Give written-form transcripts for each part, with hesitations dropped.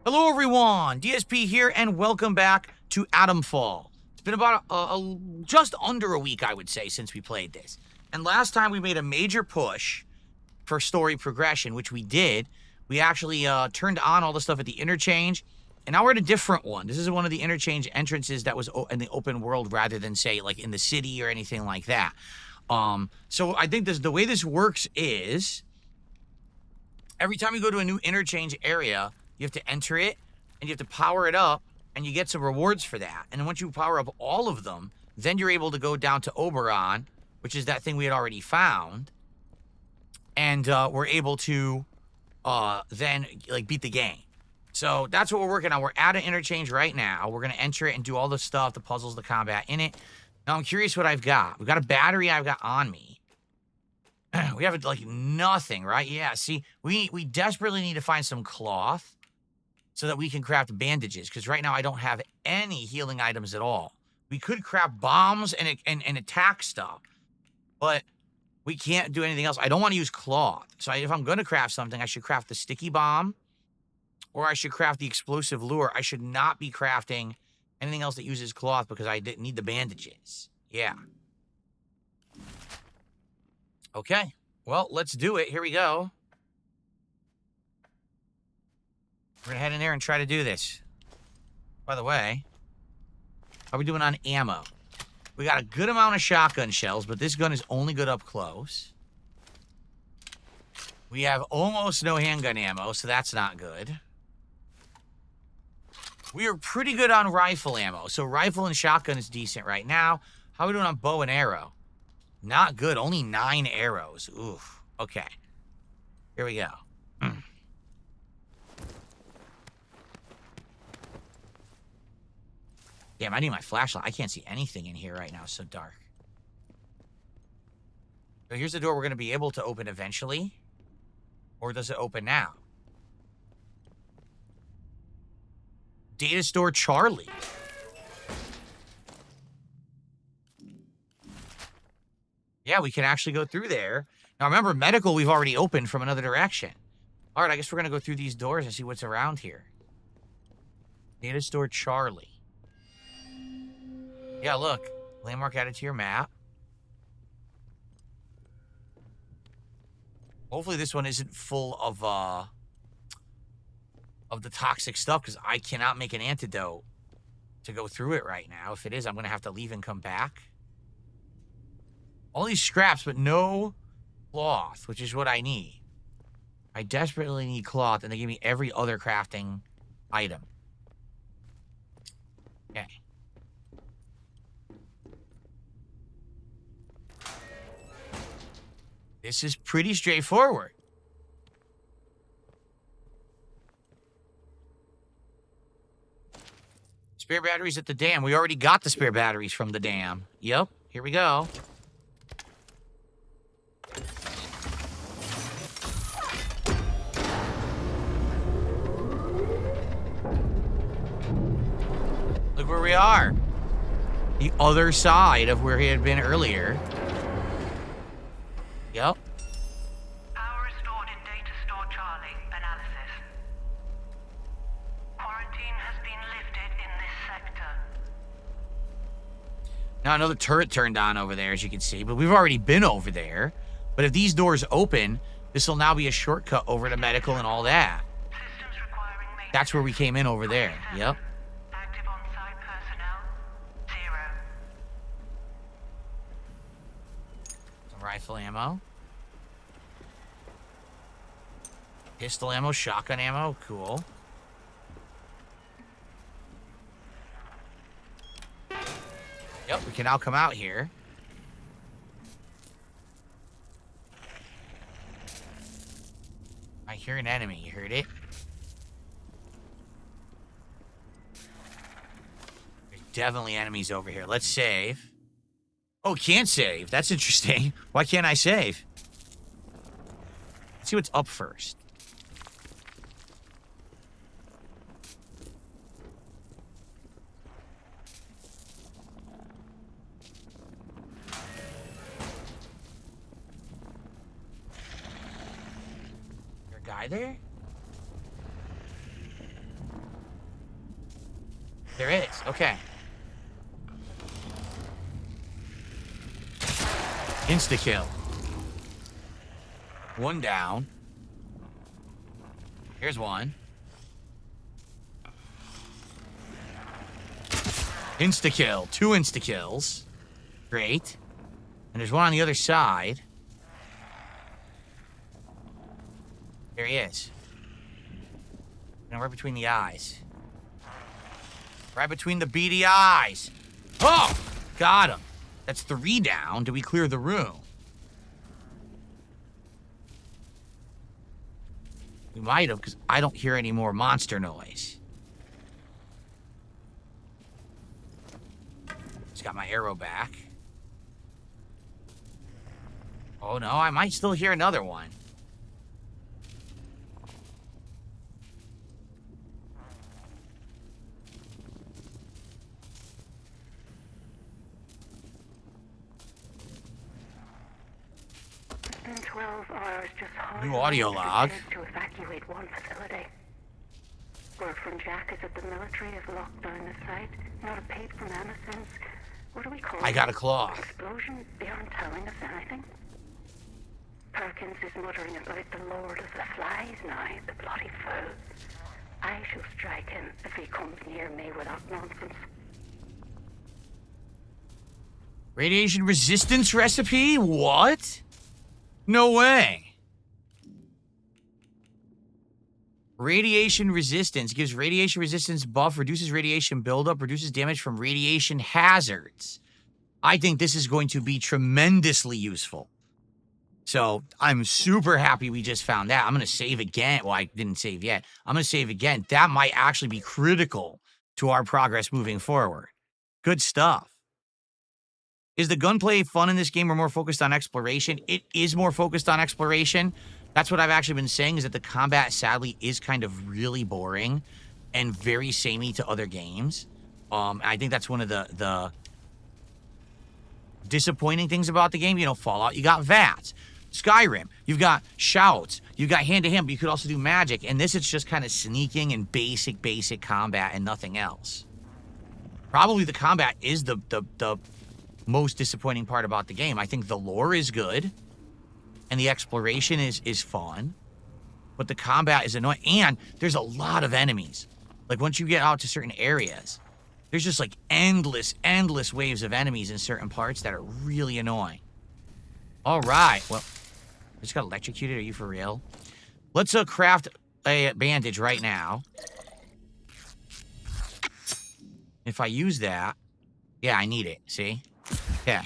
Hello everyone, DSP here, and welcome back to Atomfall. It's been about just under a week, I would say, since we played this. And last time we made a major push for story progression, which we did. We actually turned on all the stuff at the Interchange, and now we're at a different one. This is one of the Interchange entrances that was in the open world rather than, say, like in the city or anything like that. So I think the way this works is every time you go to a new Interchange area, you have to enter it, and you have to power it up, and you get some rewards for that. And then once you power up all of them, then you're able to go down to Oberon, which is that thing we had already found, and we're able to then, like, beat the game. So that's what we're working on. We're at an Interchange right now. We're going to enter it and do all the stuff, the puzzles, the combat in it. Now, I'm curious what I've got. We've got a battery I've got on me. We have, like, nothing, right? Yeah, see, we desperately need to find some cloth so that we can craft bandages, because right now I don't have any healing items at all. We could craft bombs and attack stuff, but we can't do anything else. I don't want to use cloth. So if I'm going to craft something, I should craft the sticky bomb, or I should craft the explosive lure. I should not be crafting anything else that uses cloth because I didn't need the bandages. Yeah. Okay. Well, let's do it. Here we go. We're going to head in there and try to do this. By the way, how are we doing on ammo? We got a good amount of shotgun shells, but this gun is only good up close. We have almost no handgun ammo, so that's not good. We are pretty good on rifle ammo, so rifle and shotgun is decent right now. How are we doing on bow and arrow? Not good. Only 9 arrows. Oof. Okay. Here we go. Damn, I need my flashlight. I can't see anything in here right now. It's so dark. So here's the door we're going to be able to open eventually. Or does it open now? Data store Charlie. Yeah, we can actually go through there. Now, remember, medical we've already opened from another direction. All right, I guess we're going to go through these doors and see what's around here. Data store Charlie. Yeah, look. Landmark added to your map. Hopefully this one isn't full of the toxic stuff, because I cannot make an antidote to go through it right now. If it is, I'm going to have to leave and come back. All these scraps, but no cloth, which is what I need. I desperately need cloth, and they give me every other crafting item. Okay. This is pretty straightforward. Spare batteries at the dam. We already got the spare batteries from the dam. Yep, here we go. Look where we are. The other side of where he had been earlier. Yep. Power restored in data store Charlie. Analysis. Quarantine has been lifted in this sector. Now another turret turned on over there, as you can see, but we've already been over there. But if these doors open, this will now be a shortcut over to medical and all that. Systems requiring maintenance. That's where we came in over there. Yep. Active on-site personnel. 0. Some rifle ammo. Pistol ammo, shotgun ammo, cool. Yep, we can now come out here. I hear an enemy, you heard it? There's definitely enemies over here. Let's save. Oh, can't save. That's interesting. Why can't I save? Let's see what's up first. There? There is. Okay. Insta-kill. One down. Here's one. Insta-kill. 2 insta-kills. Great. And there's one on the other side. There he is. And right between the eyes. Right between the beady eyes. Oh! Got him. That's 3 down. Do we clear the room? We might have, because I don't hear any more monster noise. Just got my arrow back. Oh no, I might still hear another one. It's been 12 hours just hard New audio log. to evacuate one facility. Word from Jack is that the military have locked down the site. Not a peep from Emma since... What do we call it? I got a cloth. Explosion? They aren't telling us anything. Perkins is muttering about the Lord of the Flies now, the bloody fool. I shall strike him if he comes near me with that nonsense. Radiation resistance recipe? What? No way. Radiation resistance gives radiation resistance buff, reduces radiation buildup, reduces damage from radiation hazards. I think this is going to be tremendously useful. So I'm super happy we just found that. I'm going to save again. Well, I didn't save yet. I'm going to save again. That might actually be critical to our progress moving forward. Good stuff. Is the gunplay fun in this game or more focused on exploration? It is more focused on exploration. That's what I've actually been saying, is that the combat, sadly, is kind of really boring and very samey to other games. I think that's one of the disappointing things about the game. You know, Fallout, you got VATS. Skyrim, you've got shouts. You've got hand-to-hand, but you could also do magic. And this, it's just kind of sneaking and basic combat and nothing else. Probably the combat is the most disappointing part about the game. I think the lore is good. And the exploration is fun, but the combat is annoying. And there's a lot of enemies. Like, once you get out to certain areas, there's just, like, endless waves of enemies in certain parts that are really annoying. All right. Well, I just got electrocuted. Are you for real? Let's craft a bandage right now. If I use that, yeah, I need it. See? Yeah.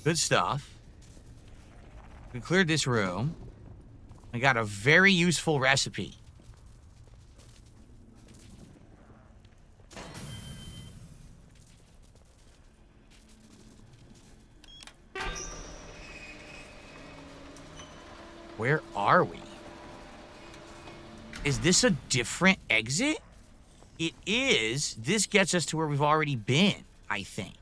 Good stuff. We cleared this room. We got a very useful recipe. Where are we? Is this a different exit? It is. This gets us to where we've already been, I think.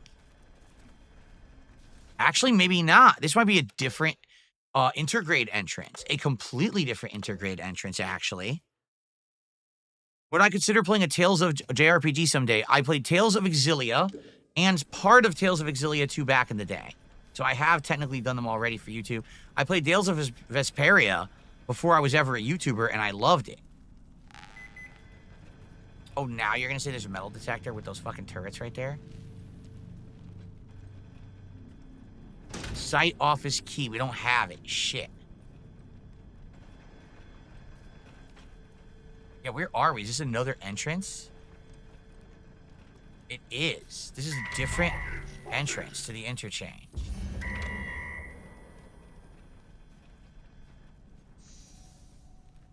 Actually, maybe not. This might be a different intergrade entrance. A completely different intergrade entrance, actually. Would I consider playing a Tales of JRPG someday? I played Tales of Exilia and part of Tales of Exilia 2 back in the day. So I have technically done them already for YouTube. I played Tales of Vesperia before I was ever a YouTuber, and I loved it. Oh, now you're going to say there's a metal detector with those fucking turrets right there? Site office key. We don't have it. Shit. Yeah, where are we? Is this another entrance? It is. This is a different entrance to the interchange.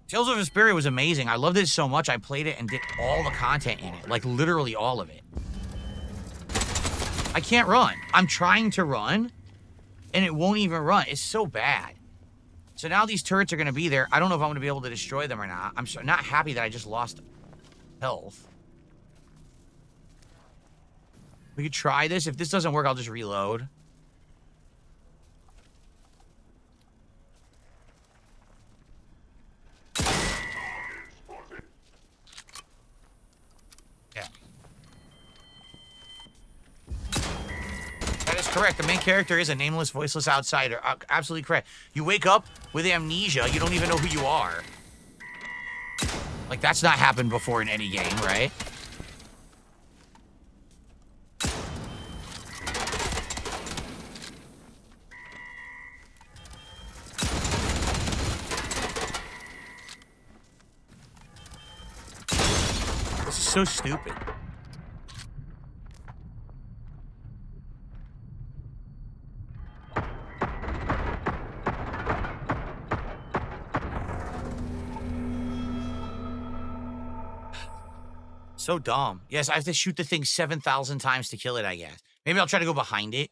Tales of Vesperia was amazing. I loved it so much, I played it and did all the content in it. Like, literally all of it. I can't run. I'm trying to run, and it won't even run. It's so bad. So now these turrets are going to be there. I don't know if I'm going to be able to destroy them or not. I'm not happy that I just lost health. We could try this. If this doesn't work, I'll just reload. Yeah. Correct. The main character is a nameless, voiceless outsider. Absolutely correct. You wake up with amnesia. You don't even know who you are. Like, that's not happened before in any game, right? This is so stupid. So dumb. Yes, I have to shoot the thing 7,000 times to kill it, I guess. Maybe I'll try to go behind it.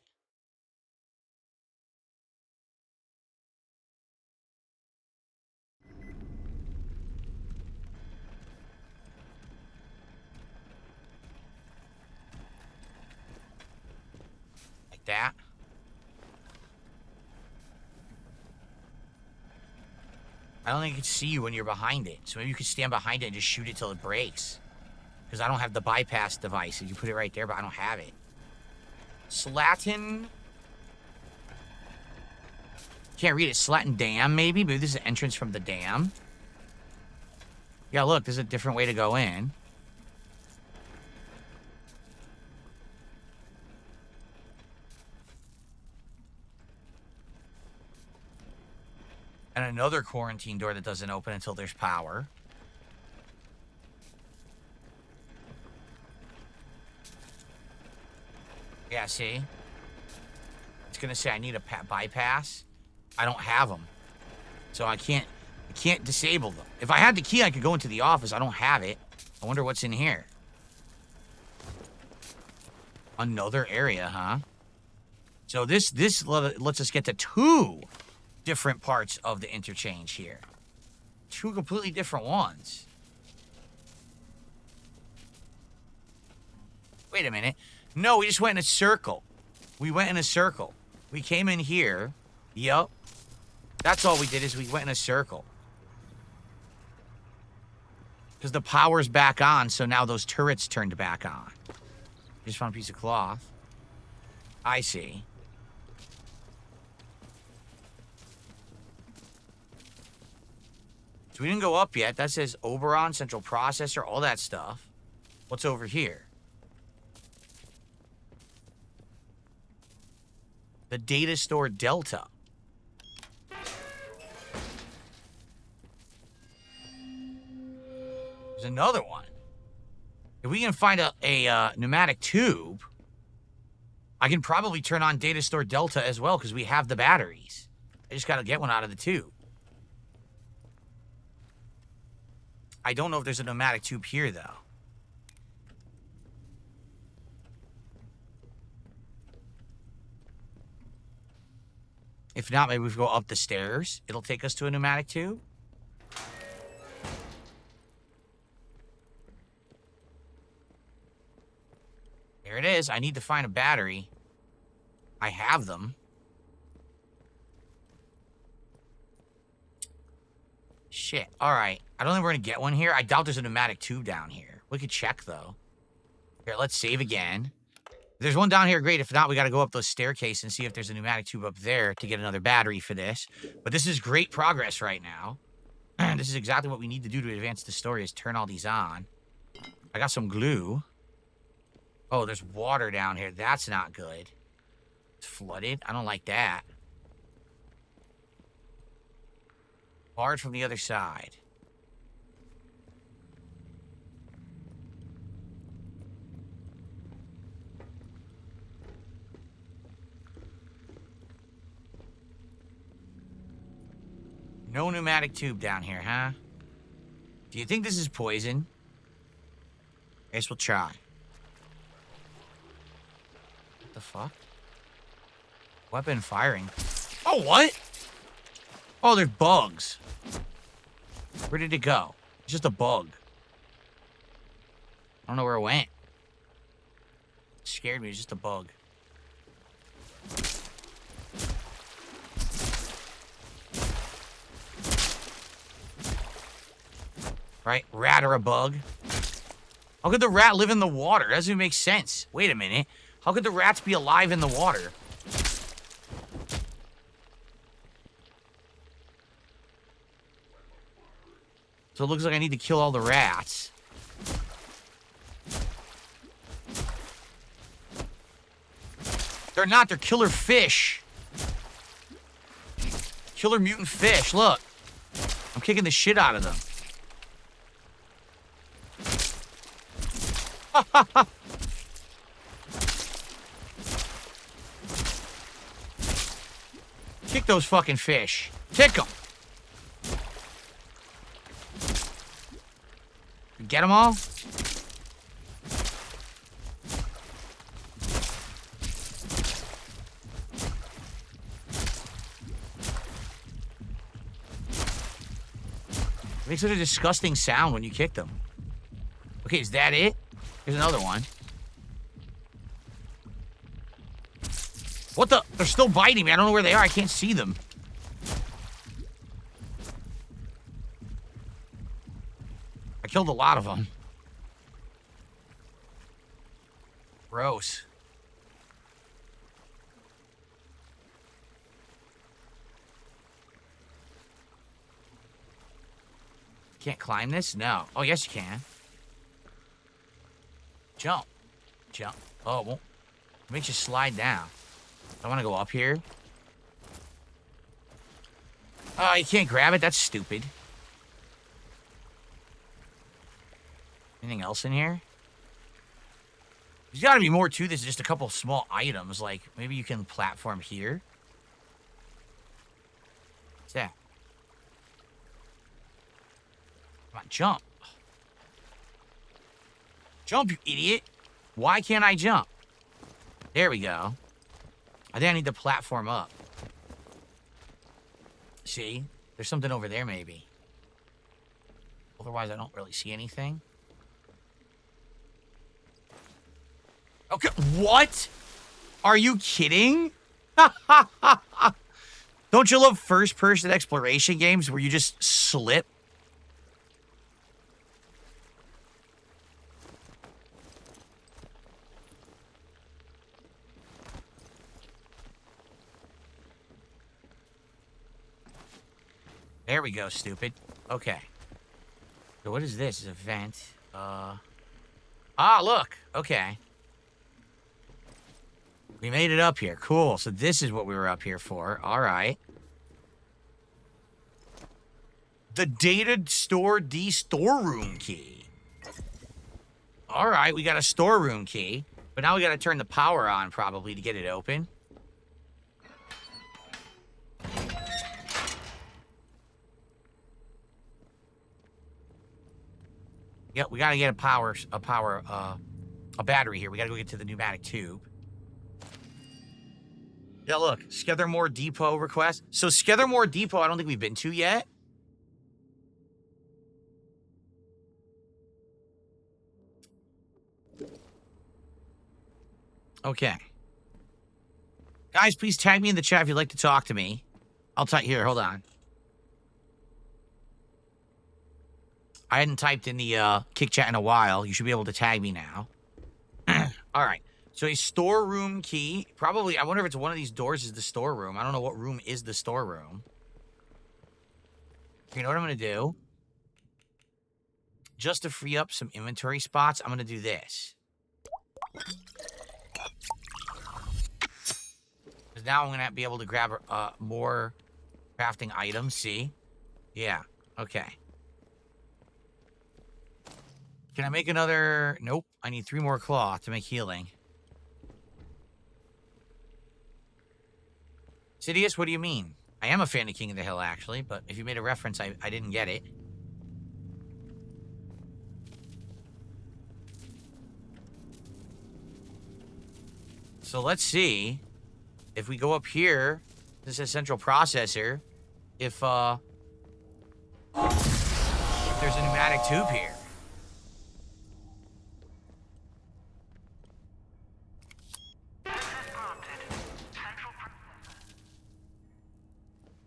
Like that. I don't think it can see you when you're behind it. So maybe you could stand behind it and just shoot it till it breaks. Because I don't have the bypass device. You put it right there, but I don't have it. Slatin. Can't read it. Slatin Dam, maybe? Maybe this is an entrance from the dam. Yeah, look, there's a different way to go in. And another quarantine door that doesn't open until there's power. Yeah, see? It's gonna say I need a bypass. I don't have them. So I can't disable them. If I had the key, I could go into the office. I don't have it. I wonder what's in here. Another area, huh? So this lets us get to 2 different parts of the interchange here. 2 completely different ones. Wait a minute. No, we just went in a circle. We went in a circle. We came in here. Yup. That's all we did is we went in a circle. Because the power's back on, so now those turrets turned back on. Just found a piece of cloth. I see. So we didn't go up yet. That says Oberon, Central Processor, all that stuff. What's over here? The data store Delta. There's another one. If we can find a pneumatic tube, I can probably turn on data store Delta as well because we have the batteries. I just got to get one out of the tube. I don't know if there's a pneumatic tube here, though. If not, maybe we go up the stairs. It'll take us to a pneumatic tube. There it is. I need to find a battery. I have them. Shit. All right. I don't think we're going to get one here. I doubt there's a pneumatic tube down here. We could check, though. Here, let's save again. If there's one down here, great. If not, we got to go up those staircase and see if there's a pneumatic tube up there to get another battery for this. But this is great progress right now. This is exactly what we need to do to advance the story is turn all these on. I got some glue. Oh, there's water down here. That's not good. It's flooded. I don't like that. Barred from the other side. No pneumatic tube down here, huh? Do you think this is poison? I guess we'll try. What the fuck? Weapon firing. Oh, what? Oh, there's bugs. Where did it go? It's just a bug. I don't know where it went. It scared me. It's just a bug. Right? Rat or a bug? How could the rat live in the water? That doesn't even make sense. Wait a minute. How could the rats be alive in the water? So it looks like I need to kill all the rats. They're not. They're killer fish. Killer mutant fish. Look. I'm kicking the shit out of them. Kick those fucking fish. Kick them. Get them all? It makes such a disgusting sound when you kick them. Okay, is that it? Here's another one. What the? They're still biting me. I don't know where they are. I can't see them. I killed a lot of them. Gross. Can't climb this? No. Oh, yes, you can. Jump. Jump. Oh, it won't. It makes you slide down. I want to go up here. Oh, you can't grab it? That's stupid. Anything else in here? There's got to be more to this than just a couple small items. Like, maybe you can platform here. What's that? Come on, jump. Jump, you idiot. Why can't I jump? There we go. I think I need to platform up. See? There's something over there, maybe. Otherwise, I don't really see anything. Okay, what? Are you kidding? Don't you love first-person exploration games where you just slip? There we go, stupid. Okay. So what is this? It's a vent. Ah, look. Okay. We made it up here. Cool. So this is what we were up here for. All right. The data store D storeroom key. All right. We got a storeroom key. But now we got to turn the power on probably to get it open. Yep, we gotta get a battery here. We gotta go get to the pneumatic tube. Yeah, look, Skethermore Depot request. So Skethermore Depot, I don't think we've been to yet. Okay. Guys, please tag me in the chat if you'd like to talk to me. I'll type here, hold on. I hadn't typed in the kick chat in a while. You should be able to tag me now. All right. So a storeroom key. Probably, I wonder if it's one of these doors is the storeroom. I don't know what room is the storeroom. You know what I'm going to do? Just to free up some inventory spots, I'm going to do this. Because now I'm going to be able to grab more crafting items. See? Yeah. Okay. Can I make another? Nope. I need 3 more cloth to make healing. Sidious, what do you mean? I am a fan of King of the Hill, actually, but if you made a reference, I didn't get it. So let's see if we go up here. This is central processor. If there's a pneumatic tube here.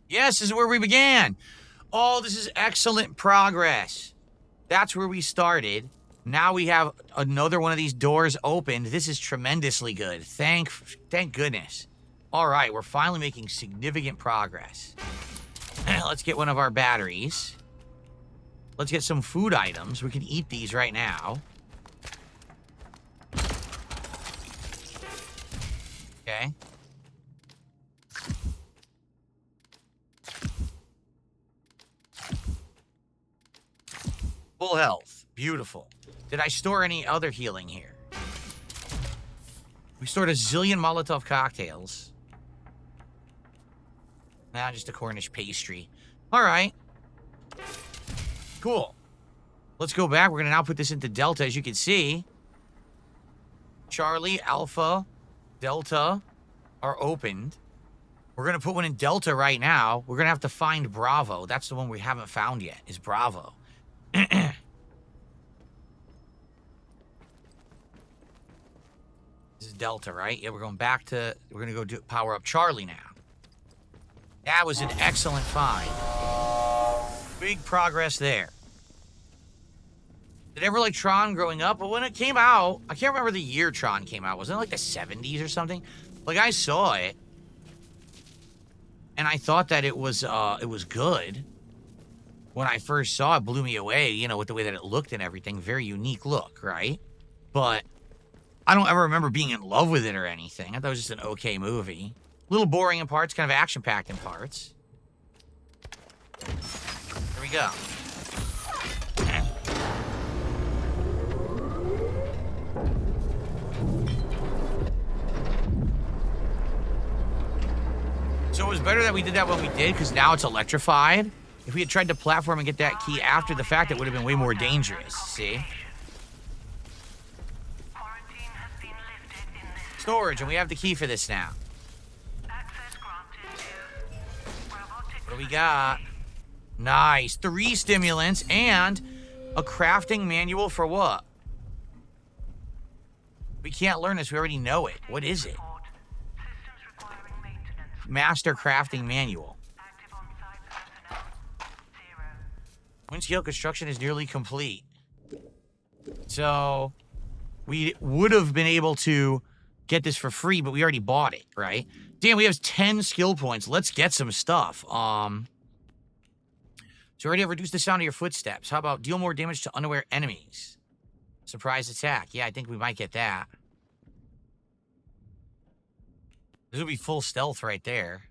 Yes, this is where we began. Oh, this is excellent progress. That's where we started. Now we have another one of these doors opened. This is tremendously good. Thank goodness. All right, we're finally making significant progress. Let's get one of our batteries. Let's get some food items. We can eat these right now. Okay. Full health. Beautiful. Did I store any other healing here? We stored a zillion Molotov cocktails. Nah, just a Cornish pastry. All right. Cool. Let's go back. We're going to now put this into Delta, as you can see. Charlie, Alpha, Delta are opened. We're going to put one in Delta right now. We're going to have to find Bravo. That's the one we haven't found yet, is Bravo. This is Delta, right? Yeah, we're going back to... We're going to go power up Charlie now. That was an excellent find. Big progress there. Did I ever like Tron growing up? But when it came out, I can't remember the year Tron came out. Wasn't it like the 70s or something? Like, I saw it. And I thought that it was good. When I first saw it, blew me away, you know, with the way that it looked and everything. Very unique look, right? But I don't ever remember being in love with it or anything. I thought it was just an okay movie. A little boring in parts, kind of action-packed in parts. Here we go. So it was better that we did that when we did, because now it's electrified. If we had tried to platform and get that key after the fact, it would have been way more dangerous, see? Storage, and we have the key for this now. What do we got? Nice. 3 stimulants and a crafting manual for what? We can't learn this. We already know it. What is it? Master crafting manual. Windscale construction is nearly complete. So we would have been able to get this for free, but we already bought it, right? Damn, we have 10 skill points. Let's get some stuff. So already have reduced the sound of your footsteps. How about deal more damage to unaware enemies? Surprise attack. Yeah, I think we might get that. This would be full stealth right there.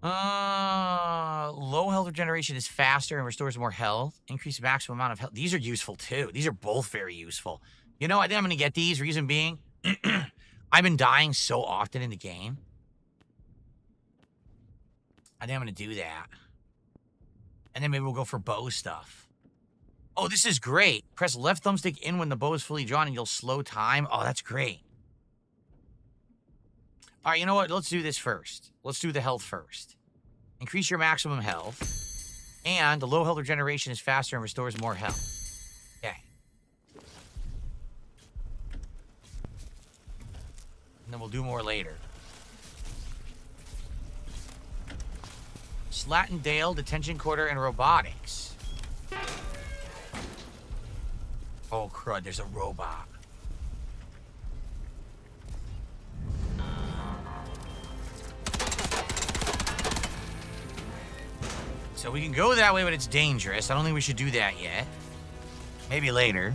Low health regeneration is faster and restores more health. Increase maximum amount of health. These are useful too. These are both very useful. You know, I think I'm going to get these. Reason being, I've been dying so often in the game. I think I'm going to do that. And then maybe we'll go for bow stuff. Oh, this is great. Press left thumbstick in when the bow is fully drawn and you'll slow time. Oh, that's great. All right, you know what? Let's do this first. Let's do the health first. Increase your maximum health. And the low health regeneration is faster and restores more health. Okay. And then we'll do more later. Slattendale, Detention Quarter, and Robotics. Oh, crud, there's a robot. So we can go that way, but it's dangerous. I don't think we should do that yet. Maybe later.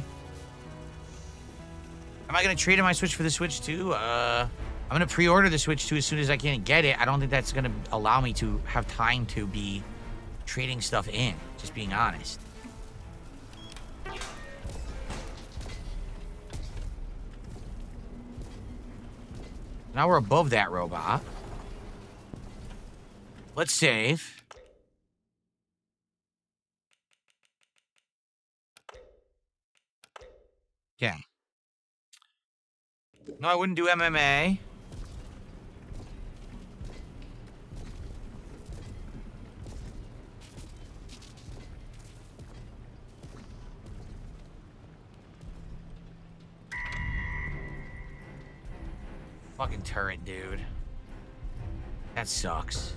Am I going to trade in my Switch for the Switch 2? I'm going to pre-order the Switch 2 as soon as I can get it. I don't think that's going to allow me to have time to be trading stuff in, just being honest. Now we're above that robot. Let's save. Okay. No, I wouldn't do MMA. Fucking turret, dude. That sucks.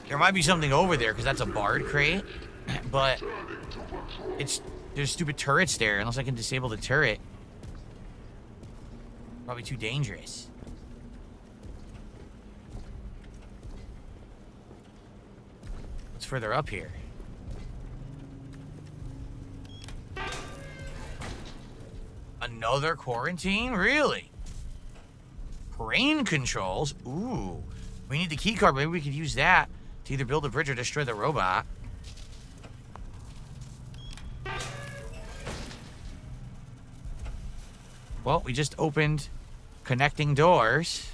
There might be something over there, because that's a bard crate. But there's stupid turrets there, unless I can disable the turret. Probably too dangerous. What's further up here? Another quarantine? Really? Crane controls? Ooh. We need the key card. Maybe we could use that to either build a bridge or destroy the robot. Well, we just opened connecting doors.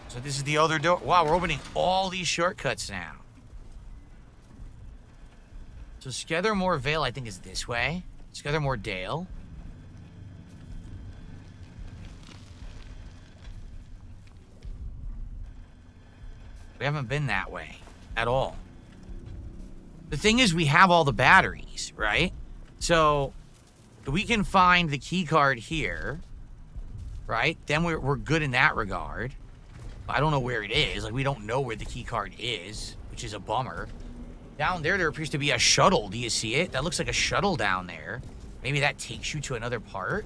So this is the other door. Wow, we're opening all these shortcuts now. So Skethermore Vale, I think, is this way. Skethermore Dale. We haven't been that way at all. The thing is, we have all the batteries, right? So we can find the key card here, right? Then we're good in that regard. I don't know where it is. Like, we don't know where the key card is, which is a bummer. Down there appears to be a shuttle. Do you see it? That looks like a shuttle down there. Maybe that takes you to another part.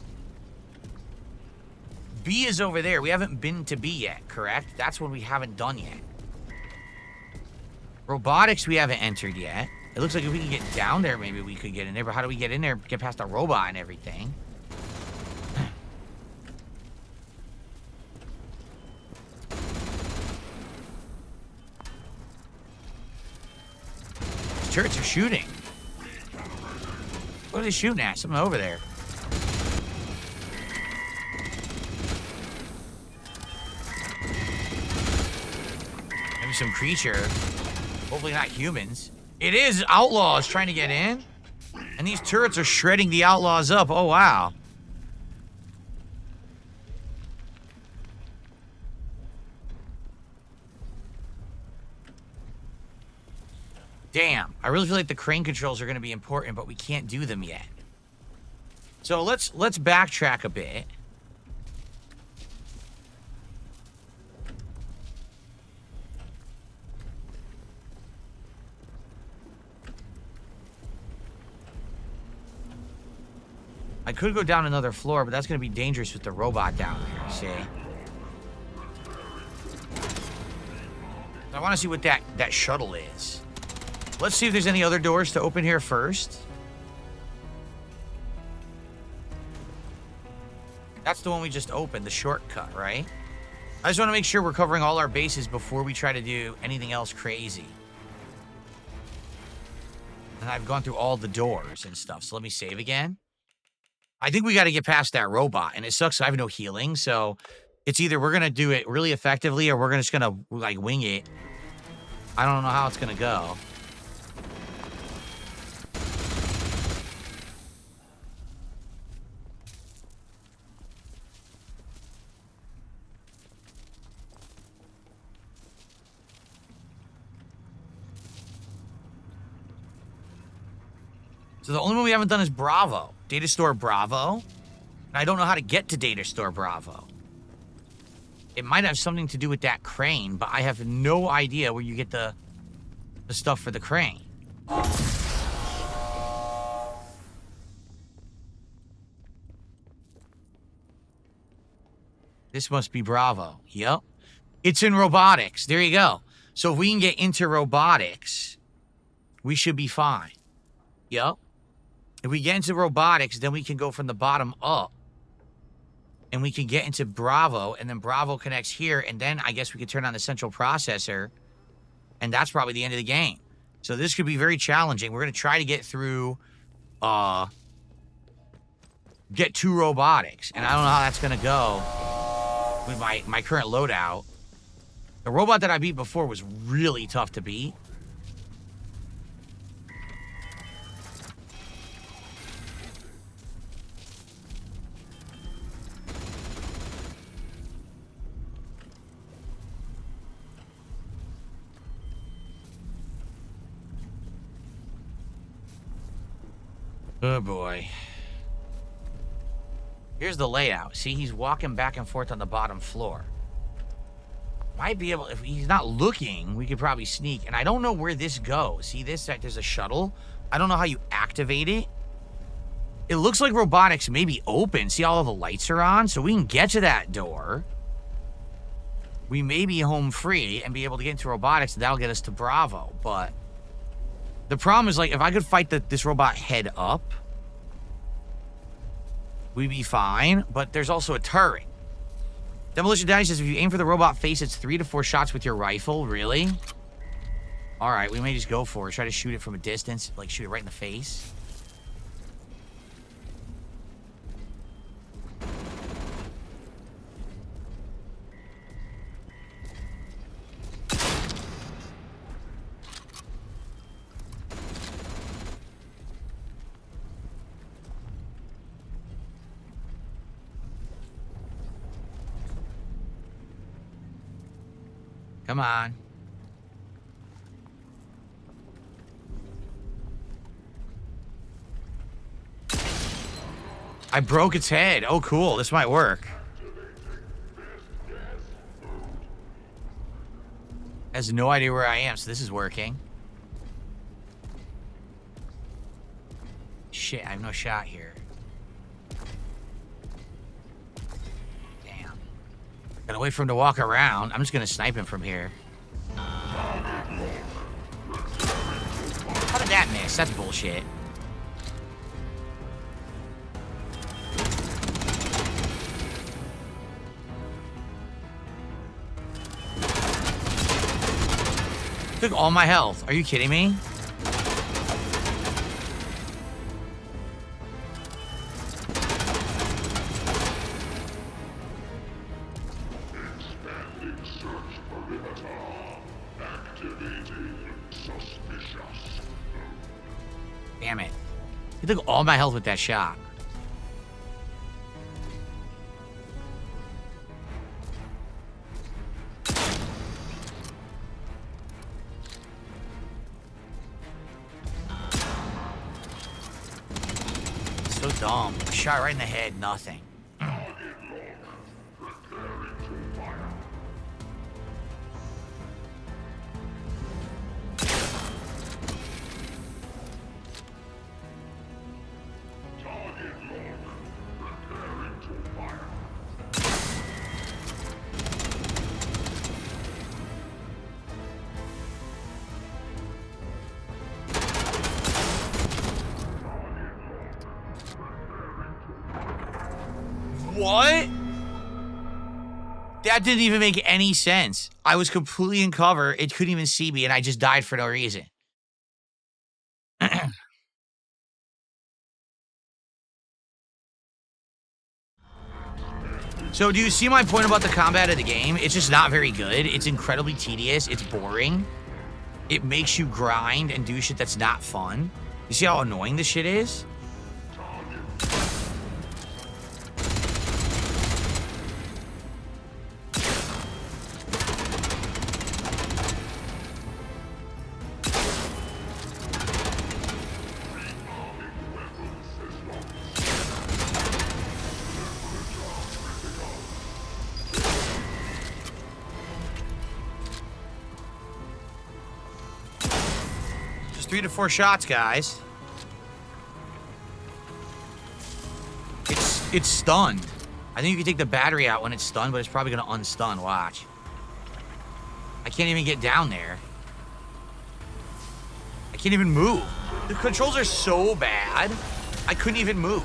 B is over there. We haven't been to B yet, correct? That's what we haven't done yet. Robotics we haven't entered yet. It looks like if we can get down there, maybe we could get in there. But how do we get in there, get past a robot and everything? These turrets are shooting. What are they shooting at? Something over there. Maybe some creature. Hopefully not humans. It is outlaws trying to get in. And these turrets are shredding the outlaws up. Oh, wow. Damn. I really feel like the crane controls are going to be important, but we can't do them yet. So let's backtrack a bit. I could go down another floor, but that's going to be dangerous with the robot down there, see? I want to see what that shuttle is. Let's see if there's any other doors to open here first. That's the one we just opened, the shortcut, right? I just want to make sure we're covering all our bases before we try to do anything else crazy. And I've gone through all the doors and stuff, so let me save again. I think we got to get past that robot, and it sucks. I have no healing, so it's either we're going to do it really effectively or we're just going to, like, wing it. I don't know how it's going to go. So the only one we haven't done is Bravo. Data Store Bravo. And I don't know how to get to Data Store Bravo. It might have something to do with that crane, but I have no idea where you get the stuff for the crane. This must be Bravo. Yep. It's in Robotics. There you go. So if we can get into Robotics, we should be fine. Yep. If we get into Robotics, then we can go from the bottom up. And we can get into Bravo, and then Bravo connects here, and then I guess we could turn on the central processor, and that's probably the end of the game. So this could be very challenging. We're going to try to get through, get to Robotics, and I don't know how that's going to go with my current loadout. The robot that I beat before was really tough to beat. Oh boy. Here's the layout. See, he's walking back and forth on the bottom floor. Might be able, if he's not looking, we could probably sneak. And I don't know where this goes. See this? There's a shuttle. I don't know how you activate it. It looks like robotics may be open. See, all the lights are on, so we can get to that door. We may be home free and be able to get into robotics, and that'll get us to Bravo. But the problem is, like, if I could fight this robot head up, we'd be fine. But there's also a turret. Demolition Daddy says, if you aim for the robot face, it's 3 to 4 shots with your rifle. Really? All right, we may just go for it. Try to shoot it from a distance, like shoot it right in the face. Come on. I broke its head. Oh, cool. This might work. Has no idea where I am, so this is working. Shit, I have no shot here. Damn. Gotta wait for him to walk around. I'm just gonna snipe him from here. How did that miss? That's bullshit. Took all my health. Are you kidding me? Damn it. He took all my health with that shot. So dumb. Shot right in the head, nothing. What? That didn't even make any sense. I was completely in cover. It couldn't even see me, and I just died for no reason. So do you see my point about the combat of the game? It's just not very good. It's incredibly tedious. It's boring. It makes you grind and do shit that's not fun. You see how annoying this shit is? Just 3 to 4 shots, guys. It's stunned. I think you can take the battery out when it's stunned, but it's probably gonna unstun. Watch. I can't even get down there. I can't even move. The controls are so bad, I couldn't even move.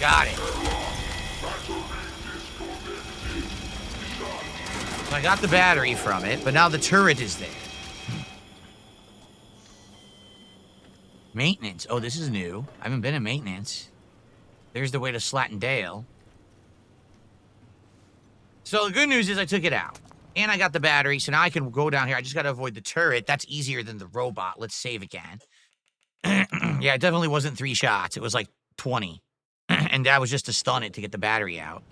Got it. So I got the battery from it, but now the turret is there. Maintenance. Oh, this is new. I haven't been in maintenance. There's the way to Slattendale. So the good news is I took it out. And I got the battery, so now I can go down here. I just got to avoid the turret. That's easier than the robot. Let's save again. Yeah, it definitely wasn't 3 shots. It was like 20. And that was just to stun it to get the battery out.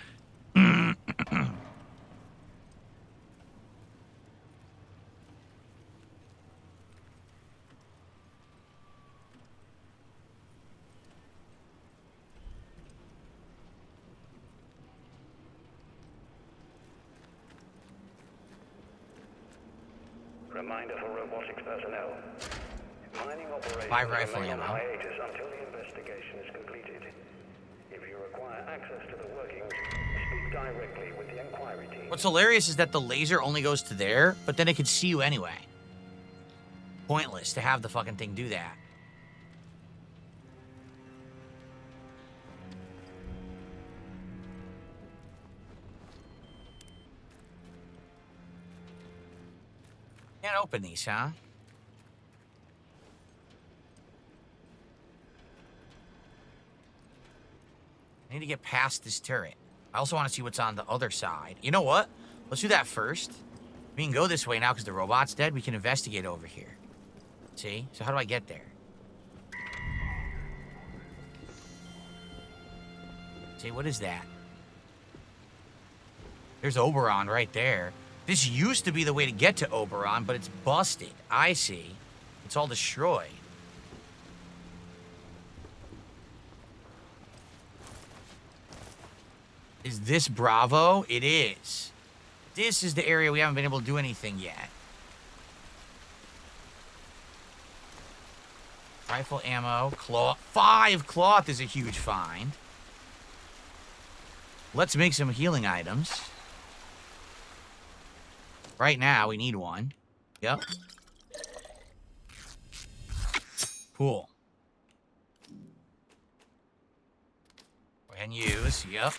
Reminder for robotics personnel. Mining operations 5 rifle remain on ammo. hiatus until the investigation is completed. If you require access to the workings, speak directly with the inquiry team. What's hilarious is that the laser only goes to there, but then it could see you anyway. Pointless to have the fucking thing do that. Can't open these, huh? I need to get past this turret. I also want to see what's on the other side. You know what? Let's do that first. We can go this way now because the robot's dead. We can investigate over here. See? So how do I get there? See, what is that? There's Oberon right there. This used to be the way to get to Oberon, but it's busted. I see. It's all destroyed. Is this Bravo? It is. This is the area we haven't been able to do anything yet. Rifle ammo, cloth. 5 cloth is a huge find. Let's make some healing items. Right now, we need one. Yep. Cool. Go ahead and use. Yep.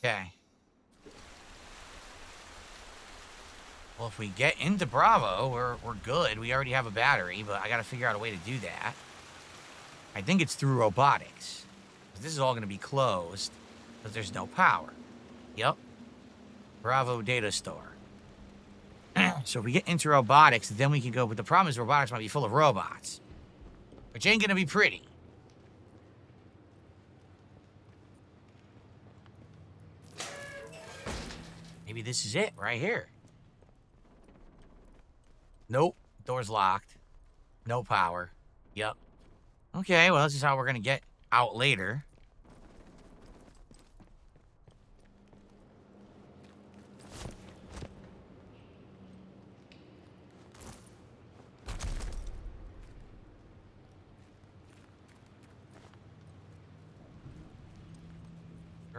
Okay. Well, if we get into Bravo, we're good. We already have a battery, but I gotta figure out a way to do that. I think it's through robotics. This is all gonna be closed, because there's no power. Yep. Bravo data store. So if we get into robotics, then we can go, but the problem is robotics might be full of robots. Which ain't gonna be pretty. Maybe this is it, right here. Nope. Door's locked. No power. Yep. Okay, well, this is how we're gonna get out later.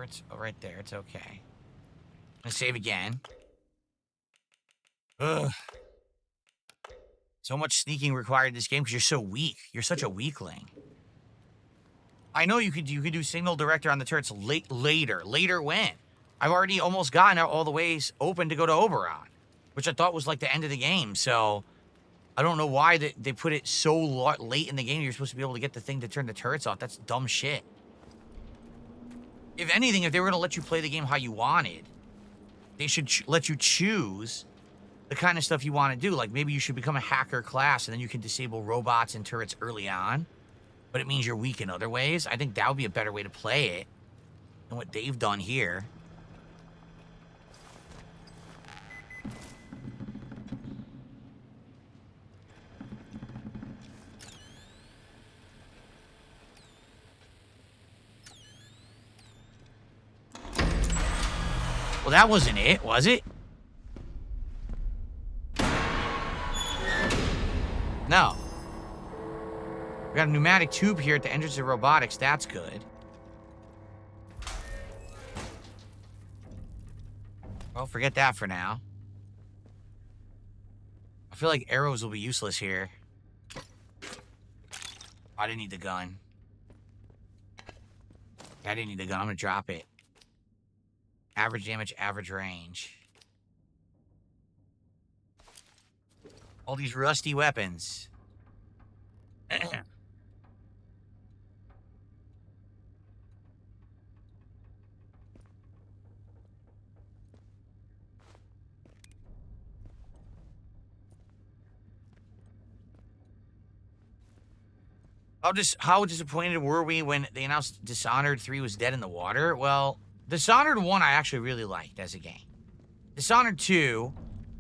It's right there. It's okay. I'm gonna save again. Ugh. So much sneaking required in this game because you're so weak. You're such a weakling. I know you could do signal director on the turrets later. Later when? I've already almost gotten out all the ways open to go to Oberon, which I thought was like the end of the game. So I don't know why they put it so late in the game. You're supposed to be able to get the thing to turn the turrets off. That's dumb shit. If anything, if they were going to let you play the game how you wanted, they should let you choose the kind of stuff you want to do. Like maybe you should become a hacker class and then you can disable robots and turrets early on, but it means you're weak in other ways. I think that would be a better way to play it than what they've done here. Well, that wasn't it, was it? No. We got a pneumatic tube here at the entrance of robotics. That's good. Well, forget that for now. I feel like arrows will be useless here. I didn't need the gun. I didn't need the gun. I'm gonna drop it. Average damage, average range. All these rusty weapons. How disappointed were we when they announced Dishonored 3 was dead in the water? Well, Dishonored 1 I actually really liked as a game. Dishonored 2,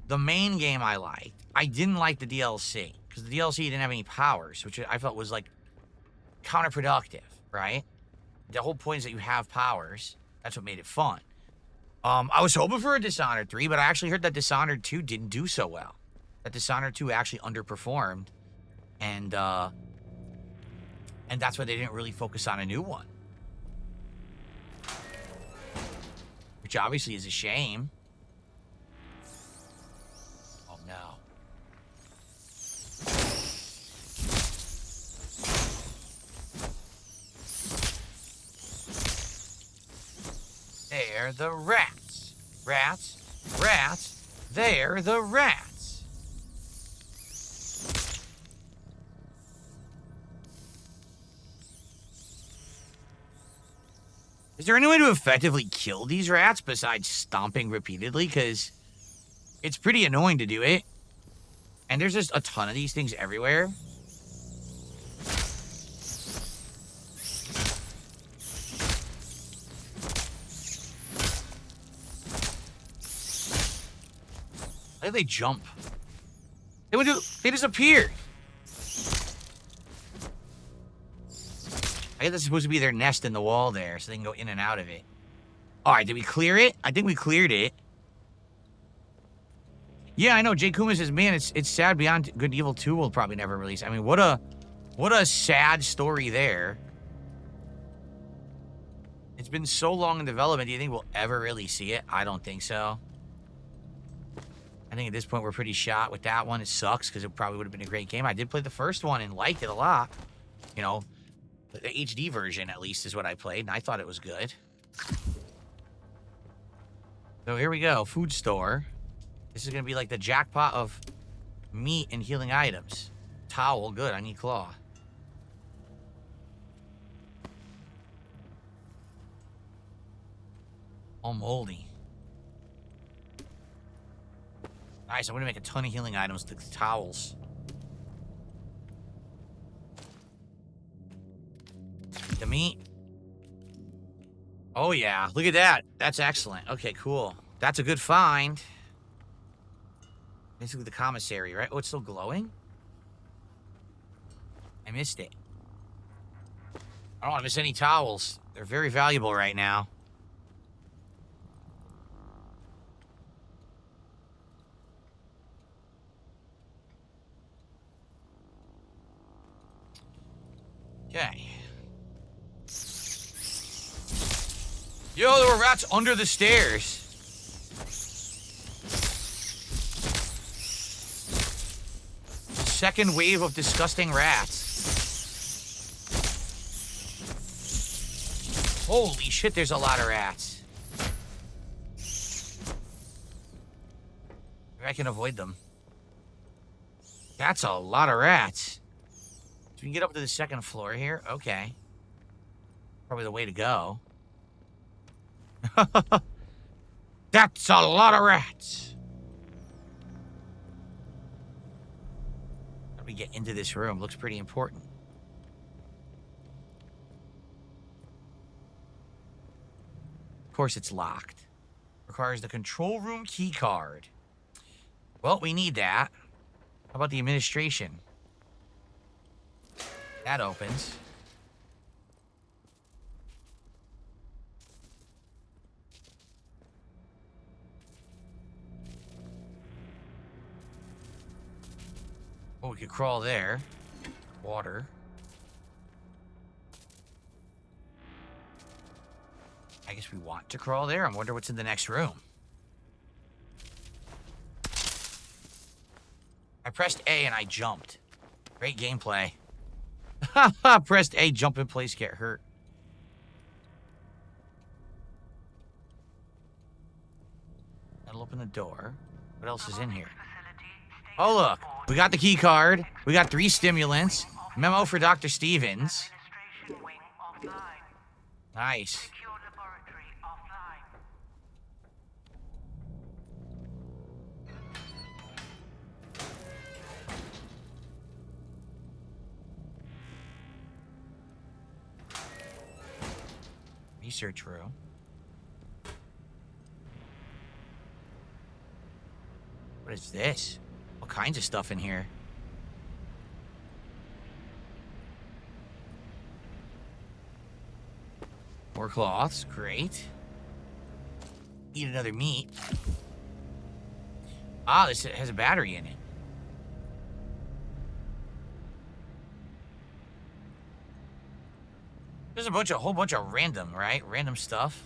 the main game I liked. I didn't like the DLC because the DLC didn't have any powers, which I felt was like counterproductive, right? The whole point is that you have powers. That's what made it fun. I was hoping for a Dishonored 3, but I actually heard that Dishonored 2 didn't do so well. That Dishonored 2 actually underperformed, and that's why they didn't really focus on a new one. Which obviously is a shame. Oh no. They're the rats. Rats, rats, they're the rats. Is there any way to effectively kill these rats besides stomping repeatedly? Because it's pretty annoying to do it. And there's just a ton of these things everywhere. How do they jump? They disappeared. I guess that's supposed to be their nest in the wall there, so they can go in and out of it. All right, did we clear it? I think we cleared it. Yeah, I know. Jay Kuma says, man, it's sad Beyond Good and Evil 2 will probably never release. I mean, what a sad story there. It's been so long in development. Do you think we'll ever really see it? I don't think so. I think at this point we're pretty shot with that one. It sucks because it probably would have been a great game. I did play the first one and liked it a lot. You know, the HD version at least is what I played, and I thought it was good. So here we go, food store. This is gonna be like the jackpot of meat and healing items. Towel, good, I need claw. All moldy. Nice, I'm gonna make a ton of healing items with the towels. The meat. Oh yeah, look at that. That's excellent. Okay, cool. That's a good find. Basically the commissary, right? Oh, it's still glowing? I missed it. I don't want to miss any towels. They're very valuable right now. Okay. Yo, there were rats under the stairs. Second wave of disgusting rats. Holy shit, there's a lot of rats. Maybe I can avoid them. That's a lot of rats. So we can get up to the second floor here. Okay. Probably the way to go. That's a lot of rats. How do we get into this room? Looks pretty important. Of course it's locked. Requires the control room key card. Well, we need that. How about the administration? That opens. Oh, we could crawl there. Water. I guess we want to crawl there. I wonder what's in the next room. I pressed A and I jumped. Great gameplay. Haha, pressed A, jump in place, get hurt. That'll open the door. What else is in here? Oh, look. We got the key card. We got 3 stimulants. Memo for Dr. Stevens. Nice. Research room. What is this? All kinds of stuff in here. More cloths. Great. Eat another meat. Ah, this has a battery in it. There's a whole bunch of random, right? Random stuff.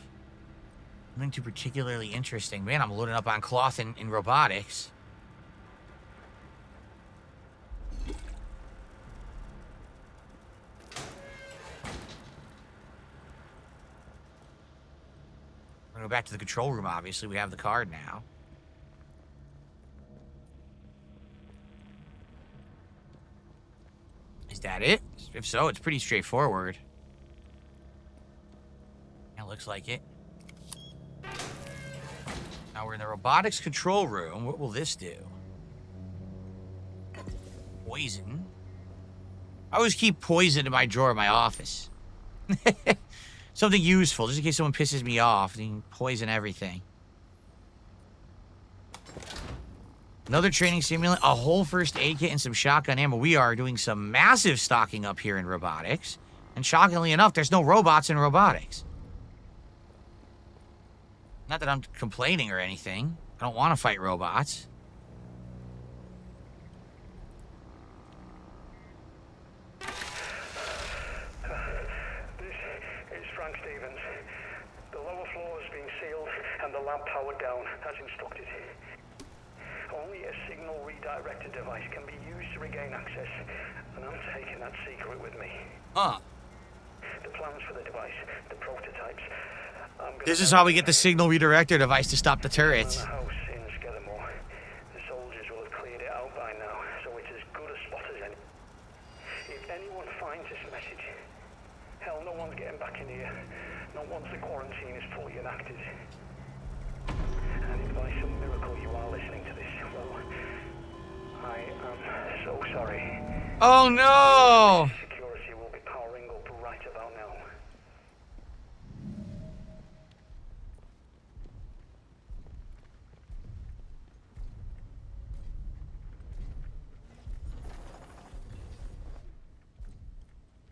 Nothing too particularly interesting. Man, I'm loading up on cloth in robotics. We're gonna go back to the control room, obviously. We have the card now. Is that it? If so, it's pretty straightforward. Yeah, looks like it. Now we're in the robotics control room. What will this do? Poison. I always keep poison in my drawer in my office. Something useful, just in case someone pisses me off. You can poison everything. Another training simulant, a whole first aid kit, and some shotgun ammo. We are doing some massive stocking up here in robotics. And shockingly enough, there's no robots in robotics. Not that I'm complaining or anything. I don't want to fight robots. This is Frank Stevens. The lower floor has been sealed and the lab powered down, as instructed. Only a signal redirector device can be used to regain access, and I'm taking that secret with me. Huh. The plans for the device, the prototypes. This is how we get the signal redirector device to stop the turrets. The house in Skellimore. The soldiers will have cleared it out by now, so it's as good a spot as any. If anyone finds this message, hell, no one's getting back in here. Not once the quarantine is fully enacted. And if by some miracle you are listening to this, well, I am so sorry. Oh no! Security will be powering up right about now.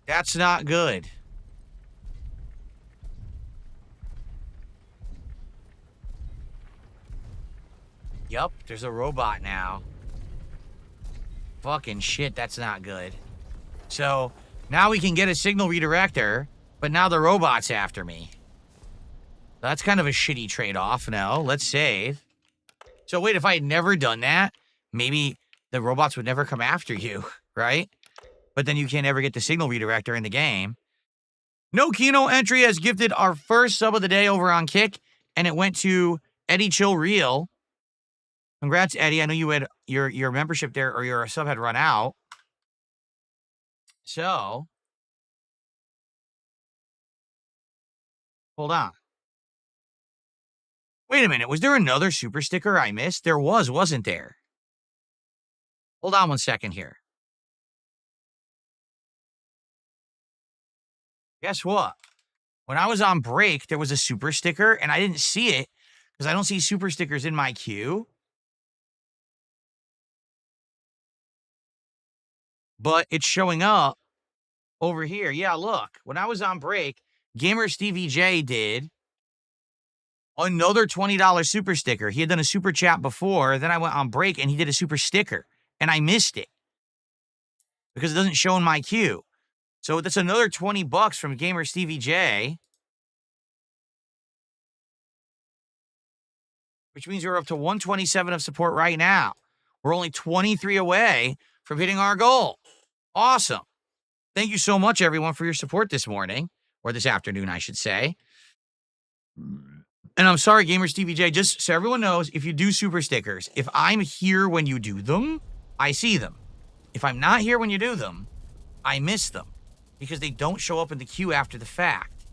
That's not good. Yup, there's a robot now. Fucking shit, that's not good. So, now we can get a signal redirector, but now the robot's after me. That's kind of a shitty trade-off. No, let's save. So wait, if I had never done that, maybe the robots would never come after you, right? But then you can't ever get the signal redirector in the game. No Kino Entry has gifted our first sub of the day over on Kick, and it went to Eddie Chill Real. Congrats, Eddie. I know you had your membership there, or your sub had run out. So, hold on. Wait a minute. Was there another super sticker I missed? There was, wasn't there? Hold on one second here. Guess what? When I was on break, there was a super sticker, and I didn't see it because I don't see super stickers in my queue. But it's showing up over here. Yeah, look. When I was on break, Gamer Stevie J did another $20 super sticker. He had done a super chat before. Then I went on break, and he did a super sticker. And I missed it because it doesn't show in my queue. So that's another $20 from Gamer Stevie J. Which means we're up to 127 of support right now. We're only 23 away from hitting our goal. Awesome. Thank you so much, everyone, for your support this morning. Or this afternoon, I should say. And I'm sorry, Gamer Stevie J, just so everyone knows, if you do super stickers, if I'm here when you do them, I see them. If I'm not here when you do them, I miss them. Because they don't show up in the queue after the fact.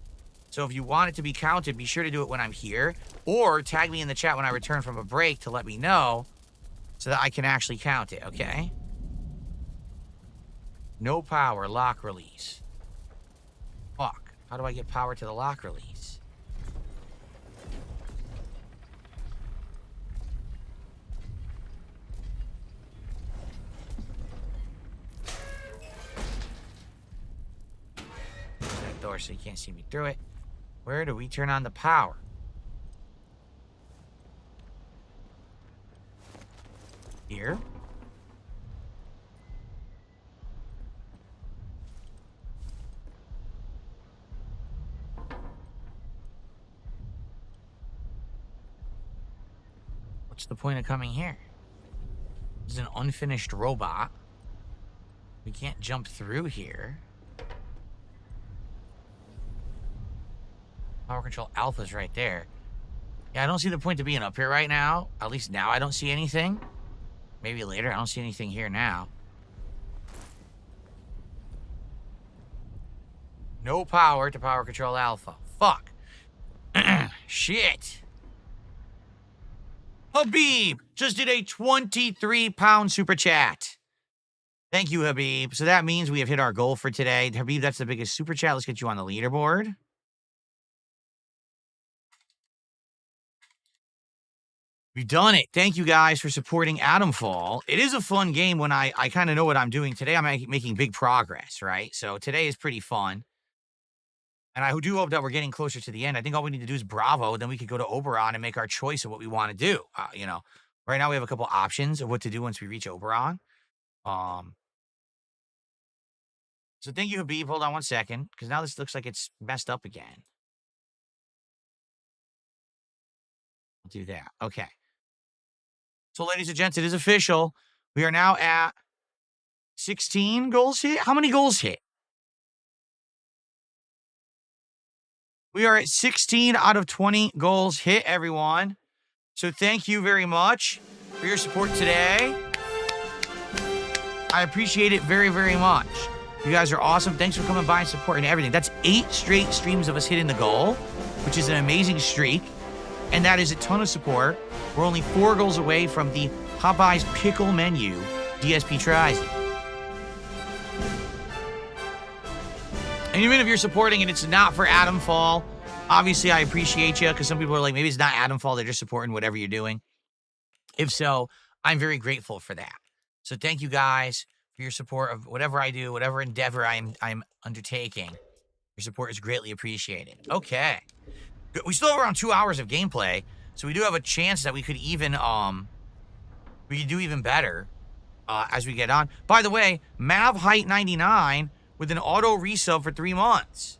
So if you want it to be counted, be sure to do it when I'm here. Or tag me in the chat when I return from a break to let me know so that I can actually count it, okay? No power, lock release. Fuck. How do I get power to the lock release? That door so you can't see me through it. Where do we turn on the power? Here? What's the point of coming here? This is an unfinished robot. We can't jump through here. Power control alpha's right there. Yeah, I don't see the point to being up here right now. At least now I don't see anything. Maybe later. I don't see anything here now. No power to power control alpha. Fuck. Shit. Habib just did a 23-pound super chat. Thank you, Habib. So that means we have hit our goal for today. Habib, that's the biggest super chat. Let's get you on the leaderboard. We've done it. Thank you guys for supporting Atomfall. It is a fun game when I kind of know what I'm doing. Today I'm making big progress, right? So today is pretty fun. And I do hope that we're getting closer to the end. I think all we need to do is Bravo. Then we could go to Oberon and make our choice of what we want to do. You know, right now we have a couple options of what to do once we reach Oberon. So thank you, Habib. Hold on one second, because now this looks like it's messed up again. I'll do that. Okay. So, ladies and gents, it is official. We are now at 16 goals hit. How many goals hit? We are at 16 out of 20 goals hit, everyone. So thank you very much for your support today. I appreciate it very, very much. You guys are awesome. Thanks for coming by and supporting everything. That's 8 straight streams of us hitting the goal, which is an amazing streak. And that is a ton of support. We're only 4 goals away from the Popeye's Pickle Menu DSP tries. And even if you're supporting and it's not for Atomfall, obviously I appreciate you, because some people are like, maybe it's not Atomfall, they're just supporting whatever you're doing. If so, I'm very grateful for that. So thank you guys for your support of whatever I do, whatever endeavor I'm undertaking. Your support is greatly appreciated. Okay. We still have around 2 hours of gameplay, so we do have a chance that we could even, we could do even better as we get on. By the way, Mav Height 99 with an auto resub for 3 months.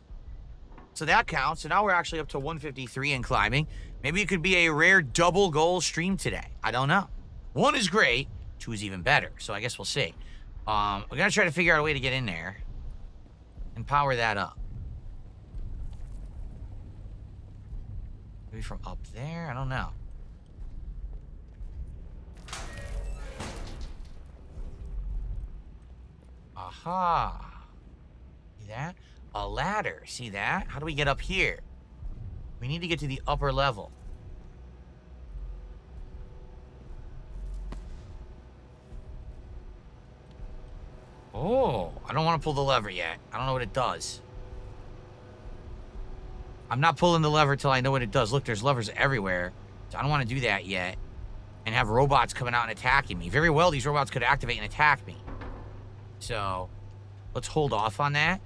So that counts. So now we're actually up to 153 and climbing. Maybe it could be a rare double goal stream today. I don't know. 1 is great. 2 is even better. So I guess we'll see. We're going to try to figure out a way to get in there and power that up. Maybe from up there? I don't know. Aha. See that? A ladder. See that? How do we get up here? We need to get to the upper level. Oh, I don't want to pull the lever yet. I don't know what it does. I'm not pulling the lever till I know what it does. Look, there's levers everywhere. So I don't want to do that yet. And have robots coming out and attacking me. Very well, these robots could activate and attack me. So, let's hold off on that.